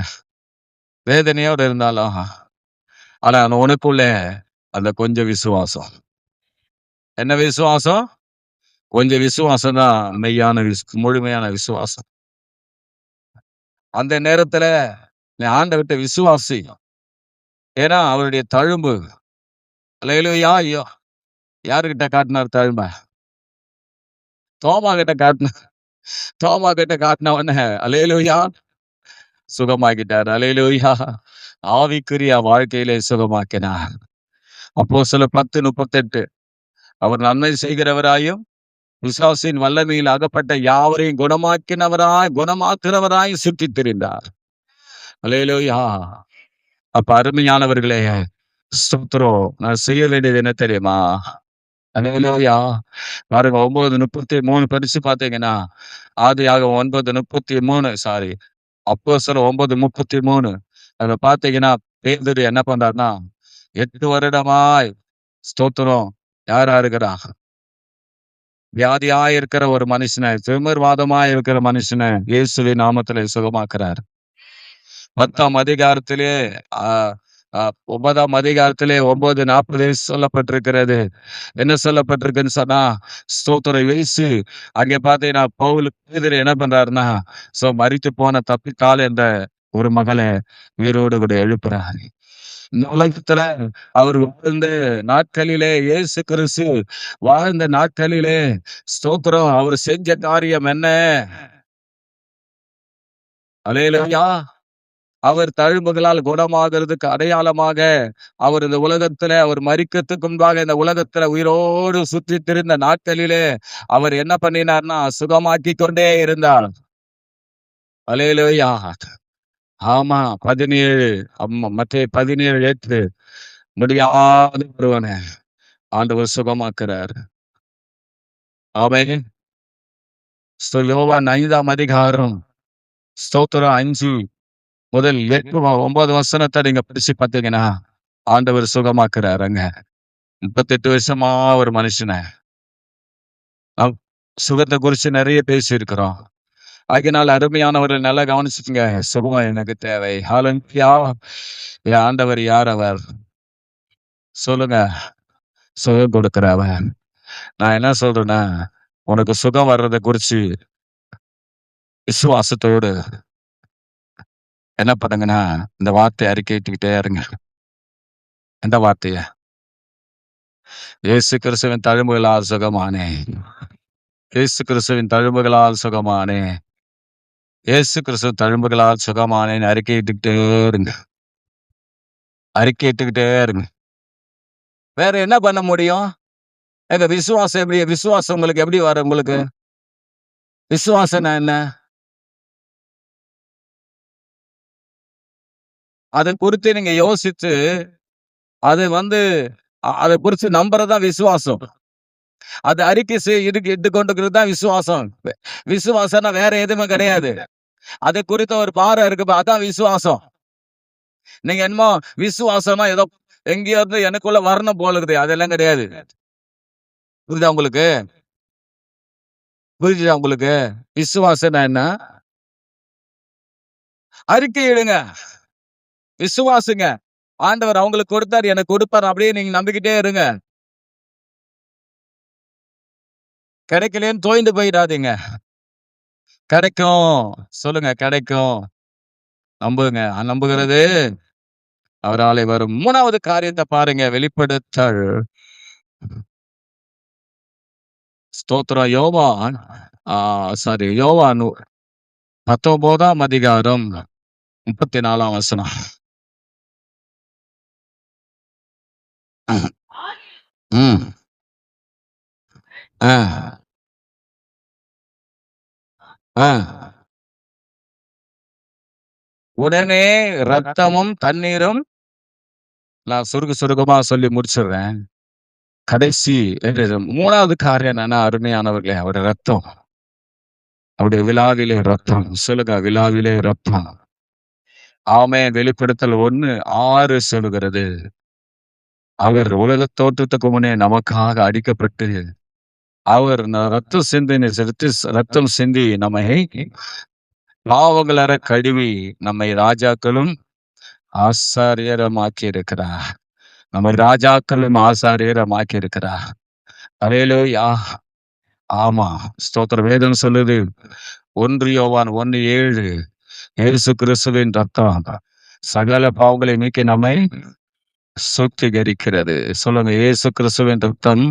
வேதனையோடு இருந்தாலும் ஆனா உனக்குள்ள அந்த கொஞ்சம் விசுவாசம். என்ன விசுவாசம்? கொஞ்சம் விசுவாசம் தான் மெய்யான முழுமையான விசுவாசம். அந்த நேரத்துல நீ ஆண்டவர்கிட்ட விசுவாசி. ஏன்னா அவருடைய தழும்பு. அல்லேலூயா. ஐயோ, யாருகிட்ட காட்டினார் தழும்ப? தோமா கிட்ட காட்டினார். தோமா கிட்ட காட்டின உடனே அல்லேலூயா சுகமாக்கிட்டார். அல்லேலூயா. ஆவிக்குரிய வாழ்க்கையிலே சுகமாக்கினார். அப்போஸ்தலர் 10:38 அவர் நன்மை செய்கிறவராயும் பிசாசின் வல்லமையில் அகப்பட்ட யாவரையும் குணமாக்குறவராய் சுற்றித் திரிந்தார். அல்லேலூயா. அப்ப அருமையானவர்களே, ஸ்தோத்திரம். நான் செய்ய வேண்டியது என்ன தெரியுமா? அல்லேலூயா. பாருங்க 9:33 படிச்சு பார்த்தீங்கன்னா, ஆதியாகமம் 9:33 சாரி, அப்போஸ்தலர் 9:33 அதுல பார்த்தீங்கன்னா, பேதுரு என்ன பண்றாருன்னா, 8 வருடமாய் ஸ்தோத்திரம் யாரா இருக்கிறா? வியாதியா இருக்கிற ஒரு மனுஷன, திமிர்வாதமா இருக்கிற மனுஷன இயேசுவின் நாமத்திலே சுகமாக்குறார். 10ஆம் அதிகாரத்திலே அ அ 9ஆம் அதிகாரத்திலே 9:40 சொல்லப்பட்டிருக்கிறது. என்ன சொல்லப்பட்டிருக்குன்னு சொன்னா, ஸ்தோத்திரம் இயேசு அங்கே பார்த்தீங்கன்னா, பேதுரு என்ன பண்றாருன்னா, மரித்து போன தப்பித்தாள் என்ற ஒரு மகள உயிரோடு கூட எழுப்புறார். இந்த உலகத்துல அவர் வாழ்ந்த நாட்களிலே, இயேசு கிறிஸ்து வாழ்ந்த நாட்களிலே, ஸ்தோத்திரம் அவர் செஞ்ச காரியம் என்ன? அல்லேலூயா! அவர் தழும்புகளால் குணமாகிறதுக்கு அடையாளமாக, அவர் இந்த உலகத்துல அவர் மரிக்கிறதுக்கு முன்பாக இந்த உலகத்துல உயிரோடு சுற்றித் திரிந்த நாட்களிலே, அவர் என்ன பண்ணினார்னா, சுகமாக்கிக் கொண்டே இருந்தார். அல்லேலூயா! ஆமா 17 மத்தேயு 17:8 முடியாத ஒருவன ஆண்டவர் சுகமாக்குறார். ஆமென். யோவான் 5ஆம் அதிகாரம் ஸ்தோத்திரம் 5 முதல் 8 9 வசனத்தை நீங்க படிச்சு பார்த்தீங்கன்னா, ஆண்டவர் சுகமாக்குறாருங்க. 38 வருஷமா ஒரு மனுஷன நம் சுகத்தை குறிச்சு நிறைய பேசியிருக்கிறோம். ஆகையினால் அருமையானவர்கள் நல்லா கவனிச்சுக்கங்க. சுகம் எனக்கு தேவை. ஹalleluya. என் ஆண்டவர் யார் அவர்? சொல்லுங்க. சுகம் கொடுக்கிறவர். நான் என்ன சொல்றேன்னா, உனக்கு சுகம் வர்றத குறிச்சு விசுவாசத்தோடு என்ன பண்ணுங்கன்னா, இந்த வார்த்தைய அறிக்கையிட்டுக்கிட்டே இருங்க. எந்த வார்த்தைய? இயேசு கிறிஸ்துவின் தழும்புகளால் சுகமானேன். இயேசு கிறிஸ்துவின் தழும்புகளால் சுகமானேன். இயேசு கிறிஸ்து தழும்புகளால் சுகமானேன்னு அறிக்கையிட்டுக்கிட்டே இருங்க. அறிக்கையிட்டுக்கிட்டே இருங்க. வேற என்ன பண்ண முடியும்? ஏங்க விசுவாசம் உங்களுக்கு எப்படி வரும் உங்களுக்கு? விசுவாசம்னா என்ன? அதை குறித்து நீங்க யோசிச்சு, அது வந்து அதை குறிச்சு நம்புறதுதான் விசுவாசம். அது அறிக்கை இட்டுக்கொண்டிருக்கிறது தான் விசுவாசம். விசுவாசம்னா வேற எதுவுமே கிடையாது. அதை குறித்த ஒரு பார்வை இருக்கு, அதான் விசுவாசம். நீங்க என்னமோ விசுவாசம்னா ஏதோ எங்கேயோ இருந்து எனக்குள்ள வரணும் போல இருக்குது, அதெல்லாம் கிடையாது. புரியுதா உங்களுக்கு? புரியுதா உங்களுக்கு? விசுவாசம்னா என்ன? அறிக்கை இடுங்க, விசுவாசுங்க. ஆண்டவர் அவங்களுக்கு கொடுத்தாரு, எனக்கு கொடுப்பாரு, அப்படியே நீங்க நம்பிக்கிட்டே இருங்க. கிடைக்கலன்னு தோய்ந்து போயிடாதீங்க. கிடைக்கும். சொல்லுங்க, கிடைக்கும். நம்புங்க. நம்புகிறது அவராலே வரும். 3வது காரியத்தை பாருங்க, வெளிப்படுத்தல். ஸ்தோத்திரம். யோவான் 19ஆம் அதிகாரம் 34ஆம் வசனம். ம். ஆ. ஆ. உடனே ரத்தமும் தண்ணீரும், நான் சுருக்கமா சொல்லி முடிச்சிடுறேன். கடைசி 3வது காரியம் என்னன்னா, அருமையானவர்களே, அவருடைய ரத்தம். அவருடைய விழாவிலே ரத்தம். சொல்லுங்க, விழாவிலே ரத்தம். ஆமென். வெளிப்படுத்தல் 1:6 சொல்லுகிறது. அவர் உலகத் தோற்றத்துக்கு முன்னே நமக்காக அடிக்கப்பட்டு, அவர் ரத்தம் சிந்தி நம்மை பாவங்களற கழுவி நம்மை ராஜாக்களும் ஆசாரியருமாக்கி இருக்கிறார். நம்மை ராஜாக்களும் ஆசாரியருமாக்கி இருக்கிறார். அல்லேலூயா. ஆமா. ஸ்தோத்திரம். வேதம் சொல்லுது 1 யோவான் 1:7 இயேசு கிறிஸ்துவின் ரத்தம் சகல பாவங்களை நீக்கி நம்மை சுத்திகரிக்கிறது. சொல்லுங்க, இயேசு கிறிஸ்துவின் ரத்தம்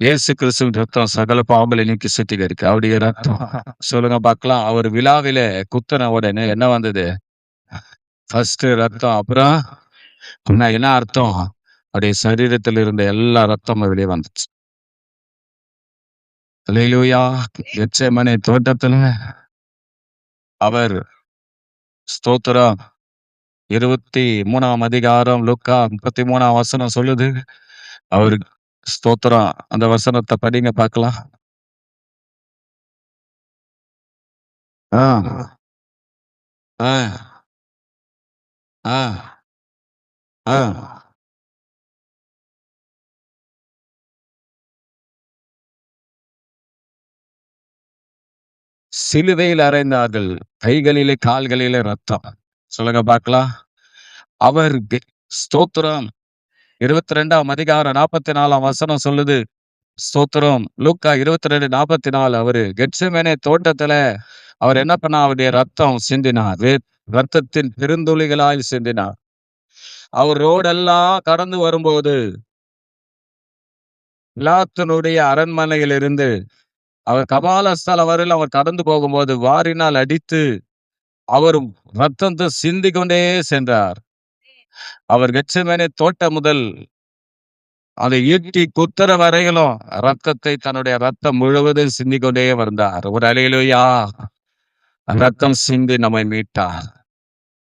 இயேசு கிறிஸ்துவின் ரத்தம் சகல பாவங்களை நீக்கி சுத்திகரிக்க. அவருடைய ரத்தம். சொல்லுங்க பார்க்கலாம். அவர் விழாவிலே குத்துன உடனே என்ன வந்தது? ஃபர்ஸ்ட் ரத்தம். அப்புறம் என்ன அர்த்தம்? அவருடைய சரீரத்தில் இருந்த எல்லா ரத்தமும் வெளியே வந்துச்சு. அல்லேலூயா. கெத்செமனே தோட்டத்துல அவர் ஸ்தோத்திரம் 23ஆம் அதிகாரம் லூக்கா 33ஆம் வசனம் சொல்லுது. அவரு ஸ்தோத்திரம். அந்த வசனத்தை படிங்க பார்க்கலாம். ஆ, ஆ, ஆ, ஆ. சிலுவையில் அறைந்தார்கள். கைகளிலே, கால்களிலே ரத்தம். சொல்லுங்க பார்க்கலாம். அவர் ஸ்தோத்திரம். 22ஆம் அதிகாரம் 44ஆம் வசனம் சொல்லுது. ஸ்தோத்திரம். லூக்கா 22:44 அவரு கெத்செமனே தோட்டத்துல அவர் என்ன பண்ணா? அவருடைய ரத்தம் சிந்தினார். ரத்தத்தின் பெருந்துளிகளாய் சிந்தினார். அவர் ரோடெல்லாம் கடந்து வரும்போது, பிலாத்தினுடைய அரண்மனையிலிருந்து அவர் கபாலஸ்தலம் வரையிலும் அவர் கடந்து போகும்போது, வாரினால் அடித்து அவரும் ரத்தத்தை சிந்திக் கொண்டே சென்றார். அவர் கெத்செமனே தோட்டம் முதல் அதை ஈட்டி குத்துற வரையிலும் ரத்தத்தை தன்னுடைய ரத்தம் முழுவதும் சிந்திக் கொண்டே வந்தார். ஒரு அல்லேலூயா. ரத்தம் சிந்தி நம்மை மீட்டார்.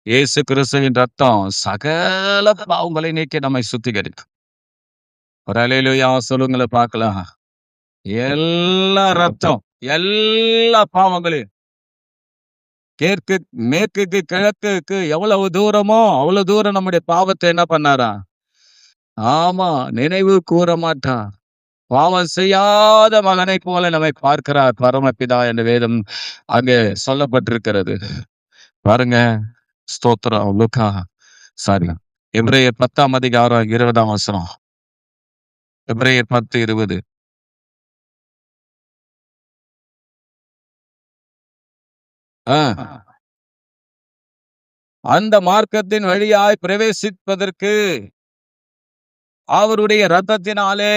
இயேசு கிறிஸ்துவின் ரத்தம் சகல பாவங்களை நீக்கி நம்மை சுத்திகரிக்கும். ஒரு அல்லேலூயா சொல்லுங்களேன் பார்க்கலாம். எல்லா ரத்தம், எல்லா பாவங்களையும் மேற்கு மேற்குக்கு கிழக்குக்கு எவ்வளவு தூரமோ அவ்வளவு தூரம் நம்முடைய பாவத்தை என்ன பண்ணாரா? ஆமா, நினைவு கூற மாட்டார். பாவம் செய்யாத மகனை போல நம்மை பார்க்கிறார் பரமபிதா என்ற வேதம் அங்கே சொல்லப்பட்டிருக்கிறது. பாருங்க. ஸ்தோத்திரம். லூக்கா சாரி எபிரேயர் 10ஆம் அதிகாரம் 20ஆம் வசனம். எபிரேயர் 10:20. அந்த மார்க்கத்தின் வழியாய் பிரவேசிப்பதற்கு அவருடைய ரத்தத்தினாலே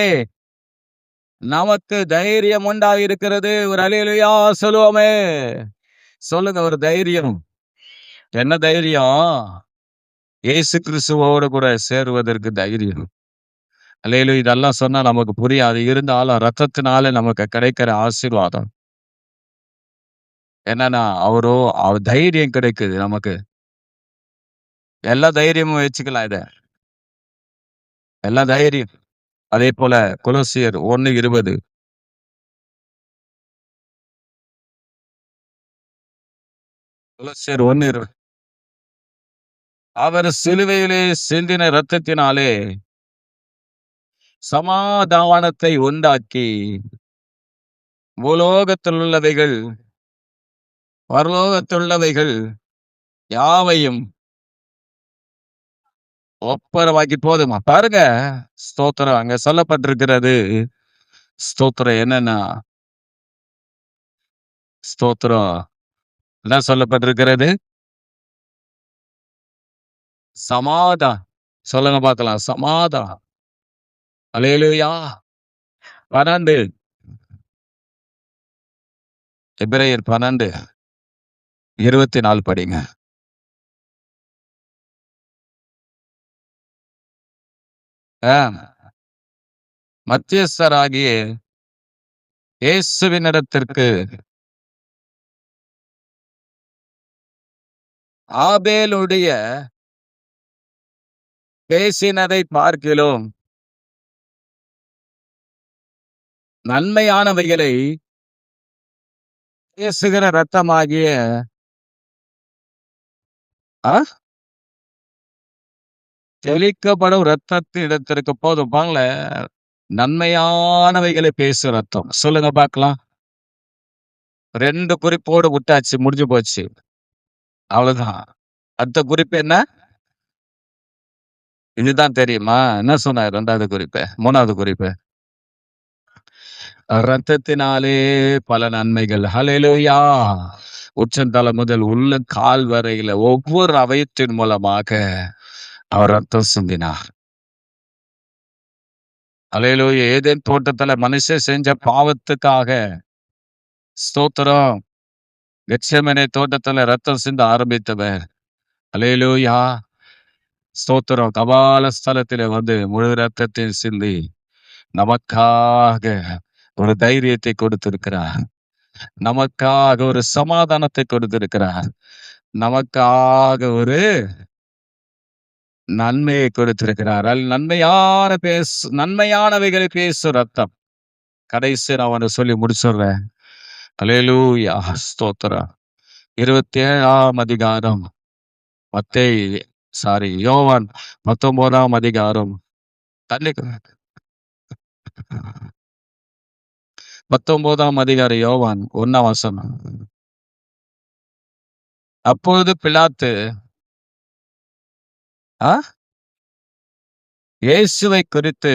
நமக்கு தைரியம் உண்டாயிருக்கிறது. ஒரு அல்லேலூயா சொல்லுவோமே. சொல்லுங்க ஒரு தைரியம். என்ன தைரியம்? இயேசு கிறிஸ்துவோடு கூட சேருவதற்கு தைரியம். அல்லேலூயா. இதெல்லாம் சொன்னா நமக்கு புரியாது. இருந்தாலும் ரத்தத்தினால நமக்கு கிடைக்கிற ஆசீர்வாதம் என்னன்னா, அவர் தைரியம் கிடைக்குது நமக்கு. எல்லா தைரியமும் வச்சுக்கலாம் இத. எல்லா தைரியம். அதே போல கொலோசியர் 1:20. கொலோசியர் 1:20. அவர் சிலுவையிலே சிந்தின இரத்தத்தினாலே சமாதானத்தை உண்டாக்கி பூலோகத்தில் உள்ளவைகள் பரலோகத்தில் உள்ளவைகள் யாவையும் ஒப்பரவாக்கி போதுமா? பாருங்க. ஸ்தோத்திரம். அங்க சொல்லப்பட்டிருக்கிறது. ஸ்தோத்திரம் என்னன்னா, ஸ்தோத்திரம் என்ன சொல்லப்பட்டிருக்கிறது? சமாதானம். சொல்லுங்க பார்க்கலாம். சமாதானம். அல்லேலூயா. 12 எபிரெயர் 12:24 படிங்க. மத்தியஸ்தராகிய இயேசுவினிடத்திற்கு ஆபேலுடைய பேசினதை பார்க்கிலும் நன்மையானவைகளை பேசுகிற ரத்தமாகிய தெளிக்கப்படும் ரத்தத்தின் இடத்திற்கு போதும் பாங்கள. நன்மையானவைகளை பேசு ரத்தம். சொல்லுங்க பார்க்கலாம். 2 குறிப்போடு விட்டாச்சு, முடிஞ்சு போச்சு. அவ்வளவுதான். அடுத்த குறிப்பு என்ன? இதுதான் தெரியுமா? என்ன சொன்னார் 2வது குறிப்பு? 3வது குறிப்பு? ரத்தத்தினாலே பல நன்மைகள். ஹல்லேலூயா. உச்சந்தலை முதல் உள்ள கால் வரையில ஒவ்வொரு அவயத்தின் மூலமாக அவர் ரத்தம் சிந்தினார். ஹல்லேலூயா. ஏதேன் தோட்டத்துல மனுஷன் செஞ்ச பாவத்துக்காக ஸ்தோத்திரம். கெத்செமனே தோட்டத்துல ரத்தம் சிந்த ஆரம்பித்தவர். ஹல்லேலூயா. ஸ்தோத்திரம். கபால ஸ்தலத்திலே வந்து முழு ரத்தத்தை சிந்தி நமக்காக ஒரு தைரியத்தை கொடுத்திருக்கிறார். நமக்காக ஒரு சமாதானத்தை கொடுத்திருக்கிறார். நமக்காக ஒரு நன்மையை கொடுத்திருக்கிறார். நன்மையானவைகளை பேசு ரத்தம். கடைசி நான் சொல்லி முடிச்சிடுறேன். அல்லேலூயா. ஸ்தோத்திரம். 27ஆம் அதிகாரம். யோவான் 19ஆம் அதிகாரம். தள்ளி 19ஆம் அதிகாரம் யோவான் 1ஆம் வசனம். அப்பொழுது பிலாத்து இயேசுவை குறித்து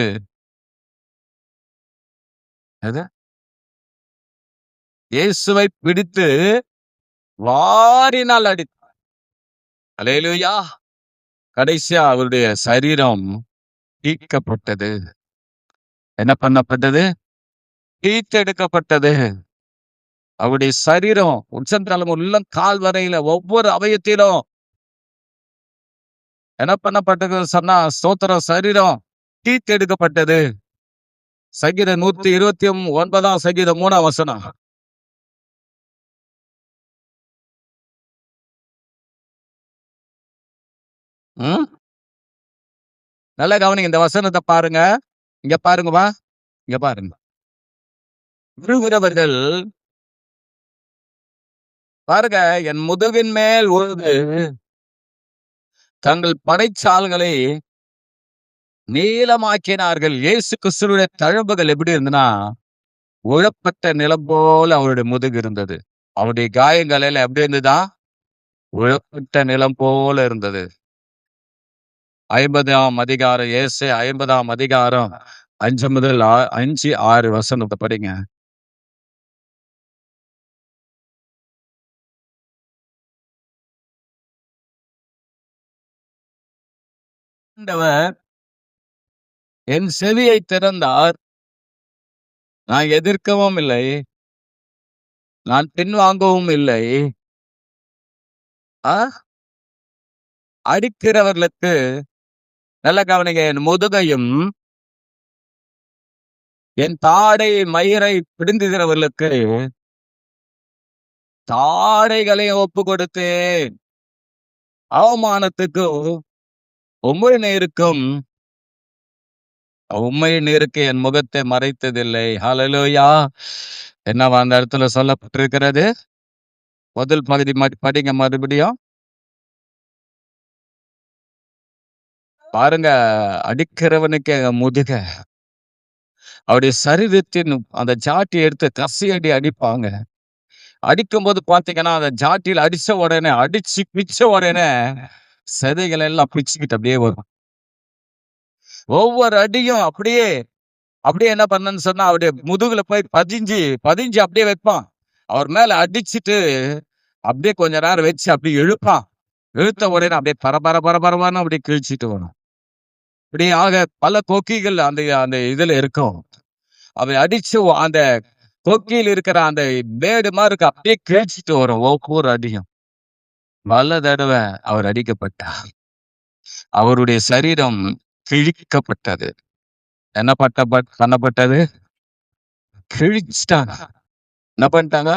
இயேசுவை பிடித்து வாரினால் அடித்தார். அல்லேலூயா. கடைசியா அவருடைய சரீரம் தீர்க்கப்பட்டது. என்ன பண்ணப்பட்டது? தீர்த்தெடுக்கப்பட்டது. அவருடைய சரீரம் உச்சந்தலம் உள்ளம் கால் வரையில ஒவ்வொரு அவயத்திலும் என்ன பண்ணப்பட்டது சொன்னா, ஸ்தோத்திரம், சரீரம் தீர்த்தெடுக்கப்பட்டது. சங்கீதம் 129ஆம் சங்கீதம் 3ஆம் வசனம். நல்லா கவனிங்க, இந்த வசனத்தை பாருங்க. இங்க பாருங்கப்பா, இங்க பாருங்க. விரும்புகிறவர்கள் பாருங்க, என் முதுகின் மேல் உழுது தங்கள் படைச்சால்களை நீளமாக்கினார்கள். இயேசு கிறிஸ்துவுடைய தழும்புகள் எப்படி இருந்ததுன்னா, உழப்பட்ட நிலம் போல அவருடைய முதுகு இருந்தது. அவருடைய காயங்கள் எல்லாம் எப்படி இருந்ததா? உழப்பட்ட நிலம் போல இருந்தது. 50ஆம் அதிகாரம், இயேசு 50ஆம் அதிகாரம் 5 முதல் 5, 6 வசனத்தை படிங்க. ஆண்டவர் என் செவியை திறந்தார். நான் எதிர்க்கவும் இல்லை, நான் பின்வாங்கவும் இல்லை. அடிக்கிறவர்களுக்கு, நல்ல கவனிங்க, என் முதுகையும் என் தாடை மயிரை பிடுங்குகிறவர்களுக்கு தாடைகளையும் ஒப்பு கொடுத்தேன். அவமானத்துக்கு உம்மை நீருக்கு என் முகத்தை மறைத்ததில்லை. ஹல்லேலூயா. என்னவா அந்த இடத்துல சொல்லப்பட்டிருக்கிறது? முதல் பகுதி படிங்க மறுபடியும். பாருங்க, அடிக்கிறவனுக்கு முதுக, அவருடைய சரீரத்தின் அந்த ஜாட்டி எடுத்து கசியடி அடிப்பாங்க. அடிக்கும்போது பாத்தீங்கன்னா, அந்த ஜாட்டியில் அடிச்ச உடனே, அடிச்சு பிச்ச உடனே சதைகள் எல்லாம் பிச்சுக்கிட்டு அப்படியே வரும். ஒவ்வொரு அடியும் அப்படியே அப்படியே என்ன பண்ணன்னு சொன்னா, அவருடைய முதுகுல போய் பதிஞ்சு அப்படியே வைப்பான். அவர் மேல அடிச்சுட்டு அப்படியே கொஞ்ச நேரம் வச்சு அப்படியே இழுப்பான். இழுத்த உடனே அப்படியே பரபரன்னு அப்படியே கிழிச்சிட்டு வரும். இப்படியாக பல கொக்கிகள் அந்த அந்த இதுல இருக்கும். அவன் அடிச்சு அந்த கொக்கியில் இருக்கிற அந்த பேடு மாதிரி அப்படியே கிழிச்சிட்டு வரும் ஒவ்வொரு அடியும். பல தடவை அவர் அடிக்கப்பட்டார். அவருடைய சரீரம் கிழிக்கப்பட்டது. என்ன பண்ணப்பட்டது? கிழிச்சிட்டாங்க. என்ன பண்ணிட்டாங்க?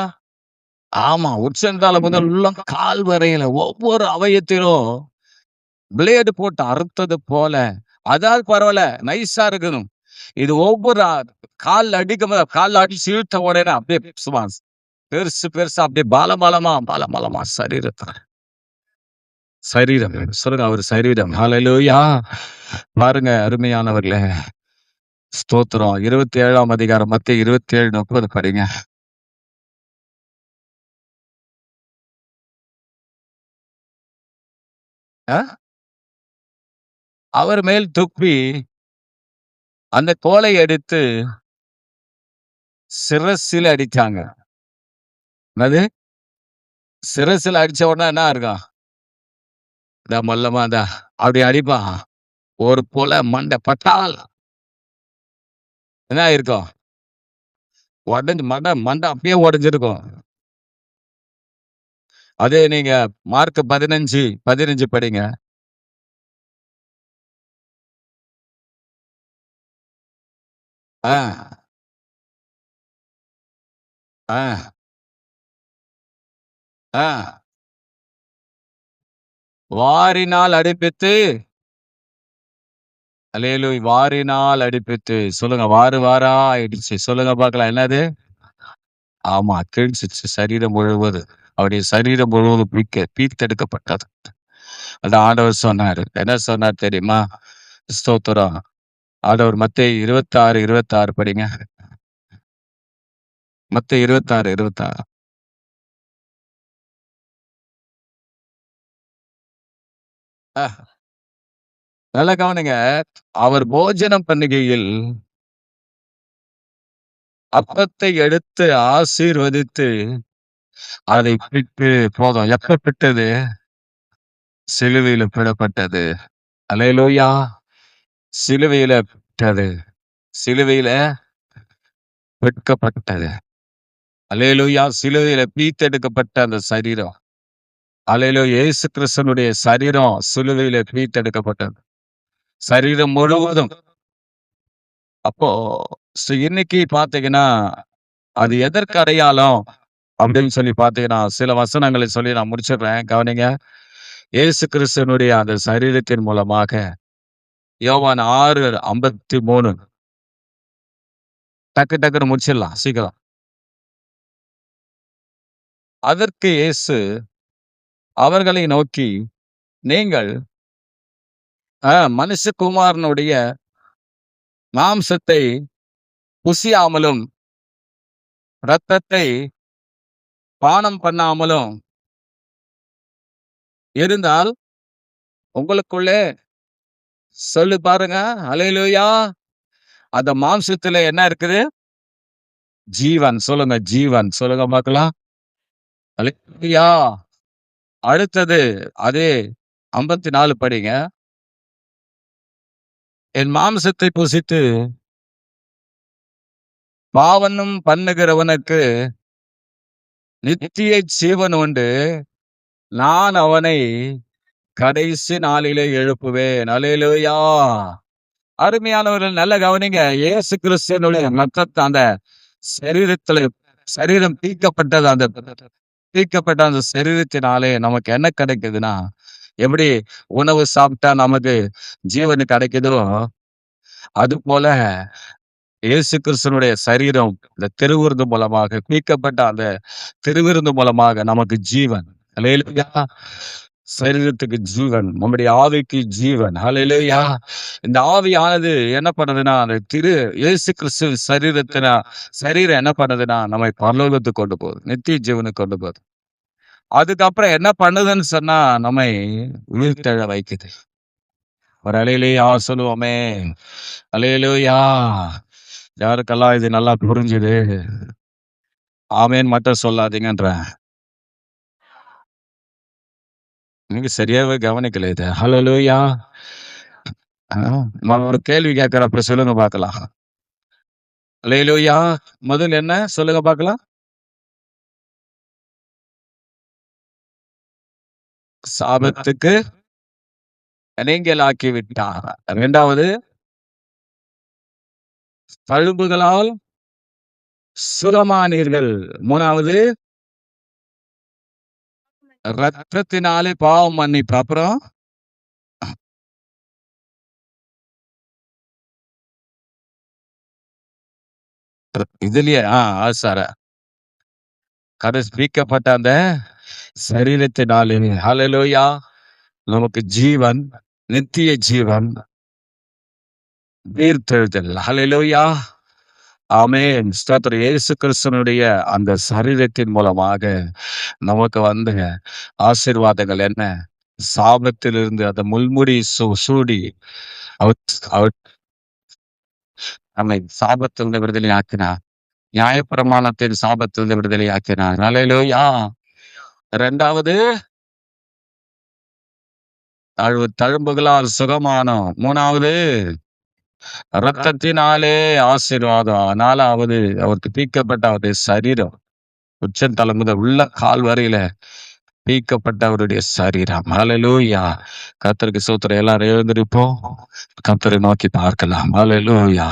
ஆமா, உச்சந்தால முதல் உள்ளம் கால் வரையில ஒவ்வொரு அவயத்திலும் பிளேடு போட்டு அறுத்தது போல. அதாவது பரவாயில்ல, நைஸா இருக்கணும். இது ஒவ்வொரு கால் அடிச்சு இழுத்த உடனே அப்படியே சும்மா பெருசா அப்படியே பாலமா சரீரம் சொல்லுங்க, அவர் சரீரம். ஹல்லேலூயா. பாருங்க அருமையானவர்களே, ஸ்தோத்திரம். 27ஆம் அதிகாரம் மத்தேயு 27:30 படிங்க. அவர் மேல் துப்பி அந்த கோலை எடுத்து சிரசில் அடிச்சாங்க. என்னது? சிரசில் அடிச்ச உடனே என்ன இருக்கும்? மல்லமா அப்படி அடிப்பான். ஒரு போல மண்டை பட்டால் என்ன இருக்கும்? உடஞ்சு மண்டை அப்படியே உடஞ்சிருக்கும். அதே நீங்க மார்க் 15 படிங்க. வாரினால் அடிப்பித்து, அல்லேலூயா, வாரினால் அடிப்பித்து. சொல்லுங்க, வாரா ஆயிடுச்சு. சொல்லுங்க பார்க்கலாம், என்னது? ஆமா, கிழிச்சிச்சு சரீரம் முழுவதும். அவருடைய சரீரம் முழுவதும் பீத்தெடுக்கப்பட்டது. அதான் ஆண்டவர் சொன்னாரு. என்ன சொன்னார் தெரியுமா? ஸ்தோத்திரம். ஆண்டவர் மத்தேயு 26:26 படிங்க. மத்தேயு 26:26. நல்லா கவனிங்க. அவர் போஜனம் பண்ணுகையில் அப்பத்தை எடுத்து ஆசீர்வதித்து அதை பிட்டு போதும். எப்ப பிட்டது? சிலுவையில பிடப்பட்டது. அல்லேலூயா! சிலுவையில பிட்டது. சிலுவையில வெட்கப்பட்டது. அல்லேலூயா! சிலுவையில பீத்தெடுக்கப்பட்ட அந்த சரீரம். அல்லேலூயா! இயேசு கிறிஸ்துவினுடைய சரீரம் சிலுவையில பீத்தெடுக்கப்பட்டது. சரீரம் முழுவதும். அப்போ இன்னைக்கு பார்த்தீங்கன்னா, அது எதற்கு அடையாளம் அப்படின்னு சொல்லி பார்த்தீங்கன்னா, சில வசனங்களை சொல்லி நான் முடிச்சிடுறேன். கவனிங்க. இயேசு கிறிஸ்துவினுடைய அந்த சரீரத்தின் மூலமாக யோவான் 6:53 டக்குன்னு முடிச்சிடலாம் சீக்கிரம். அதற்கு இயேசு அவர்களை நோக்கி, நீங்கள் மனுஷகுமாரனுடைய மாம்சத்தை புசியாமலும் இரத்தத்தை பானம் பண்ணாமலும் இருந்தால் உங்களுக்குள்ளே சொல்லு பாருங்க. அல்லேலூயா! அந்த மாம்சத்துல என்ன இருக்குது? ஜீவன். சொல்லுங்க, ஜீவன். சொல்லுங்க பார்க்கலாம். அல்லேலூயா! அடுத்தது அதே 54 படிங்க. என் மாம்சத்தை புசித்து பாவனம் பண்ணுகிறவனுக்கு நித்திய ஜீவன் உண்டு. நான் அவனை கடைசி நாளிலே எழுப்புவேன். அல்லேலூயா! அருமையானவர்கள், நல்ல கவனிங்க. இயேசு கிறிஸ்துவினுடைய ரத்தத்தை அந்த சரீரம் தீக்கப்பட்டது. அந்த தீக்கப்பட்ட அந்த சரீரத்தினாலே நமக்கு என்ன கிடைக்குதுன்னா, எப்படி உணவு சாப்பிட்டா நமக்கு ஜீவன் கிடைக்குதோ, அது போல இயேசு கிறிஸ்துவினுடைய சரீரம் இந்த திருவிருந்து மூலமாக தீக்கப்பட்ட அந்த திருவிருந்து மூலமாக நமக்கு ஜீவன். அல்லேலூயா! சரீரத்துக்கு ஜீவன், நம்முடைய ஆவிக்கு ஜீவன். அல்லேலூயா! இந்த ஆவியானது என்ன பண்ணுதுன்னா, அந்த இயேசு கிறிஸ்து சரீரம் என்ன பண்ணுதுன்னா, நம்மை பரலோகத்துக்கு கொண்டு போகுது, நித்திய ஜீவனுக்கு கொண்டு போகுது. அதுக்கப்புறம் என்ன பண்ணுதுன்னு சொன்னா, நம்மை உயிர்த்தெழ வைக்குது. ஒரு அல்லேலூயா சொல்லுவோமே. அல்லேலூயா! யாருக்கெல்லாம் இது நல்லா புரிஞ்சுது? ஆமேன் மட்டும் சொல்லாதீங்கன்றேன். நீங்க சரியாவே கவனிக்கல இத. ஹல்லேலூயா! நான் ஒரு கேள்வி கேட்கிறப்ப சொல்லுங்க பார்க்கலாம். அல்லேலூயா! முதல்ல என்ன சொல்லுங்க பார்க்கலாம்? சாபத்துக்கு நீங்களாக்கி விட்டார். 2வது தழும்புகளால் சுகமானீர்கள். 3வது ரத்தத்தினாலே பாவம் மன்னிப்பு. அப்புறம் இதுலயே ஆசார பீக்கப்பட்ட அந்த சரீரத்தினாலே ஹல்லேலூயா நமக்கு ஜீவன், நித்திய ஜீவன், உயிர்த்தெழுதல். ஹல்லேலூயா! ஆமென். ஸ்தோத்திரம். இயேசு கிறிஸ்துவினுடைய அந்த சரீரத்தின் மூலமாக நமக்கு வந்த ஆசீர்வாதங்கள் என்ன? சாபத்திலிருந்து அந்த முள்முடி சூடி அவர் நம்மை சாபத்திலிருந்து விடுதலை ஆக்கினார். நியாயப்பிரமாணத்தின் சாபத்திலிருந்து விடுதலை ஆக்கினார். அல்லேலூயா! 2வது தழும்புகளால் சுகமானோம். 3வது ரத்தத்தினாலே ஆசீர்வாதம். 4வது அவருக்கு தீக்கப்பட்ட அவருடைய சரீரம் உச்சந்தலை முதல் உள்ள கால் வரையில தீக்கப்பட்ட அவருடைய சரீரம். ஹல்லேலூயா! கர்த்தருக்கு ஸ்தோத்திரம். எல்லாரும் எழுந்திருப்போம். கர்த்தரை நோக்கி பார்க்கலாம். ஹல்லேலூயா!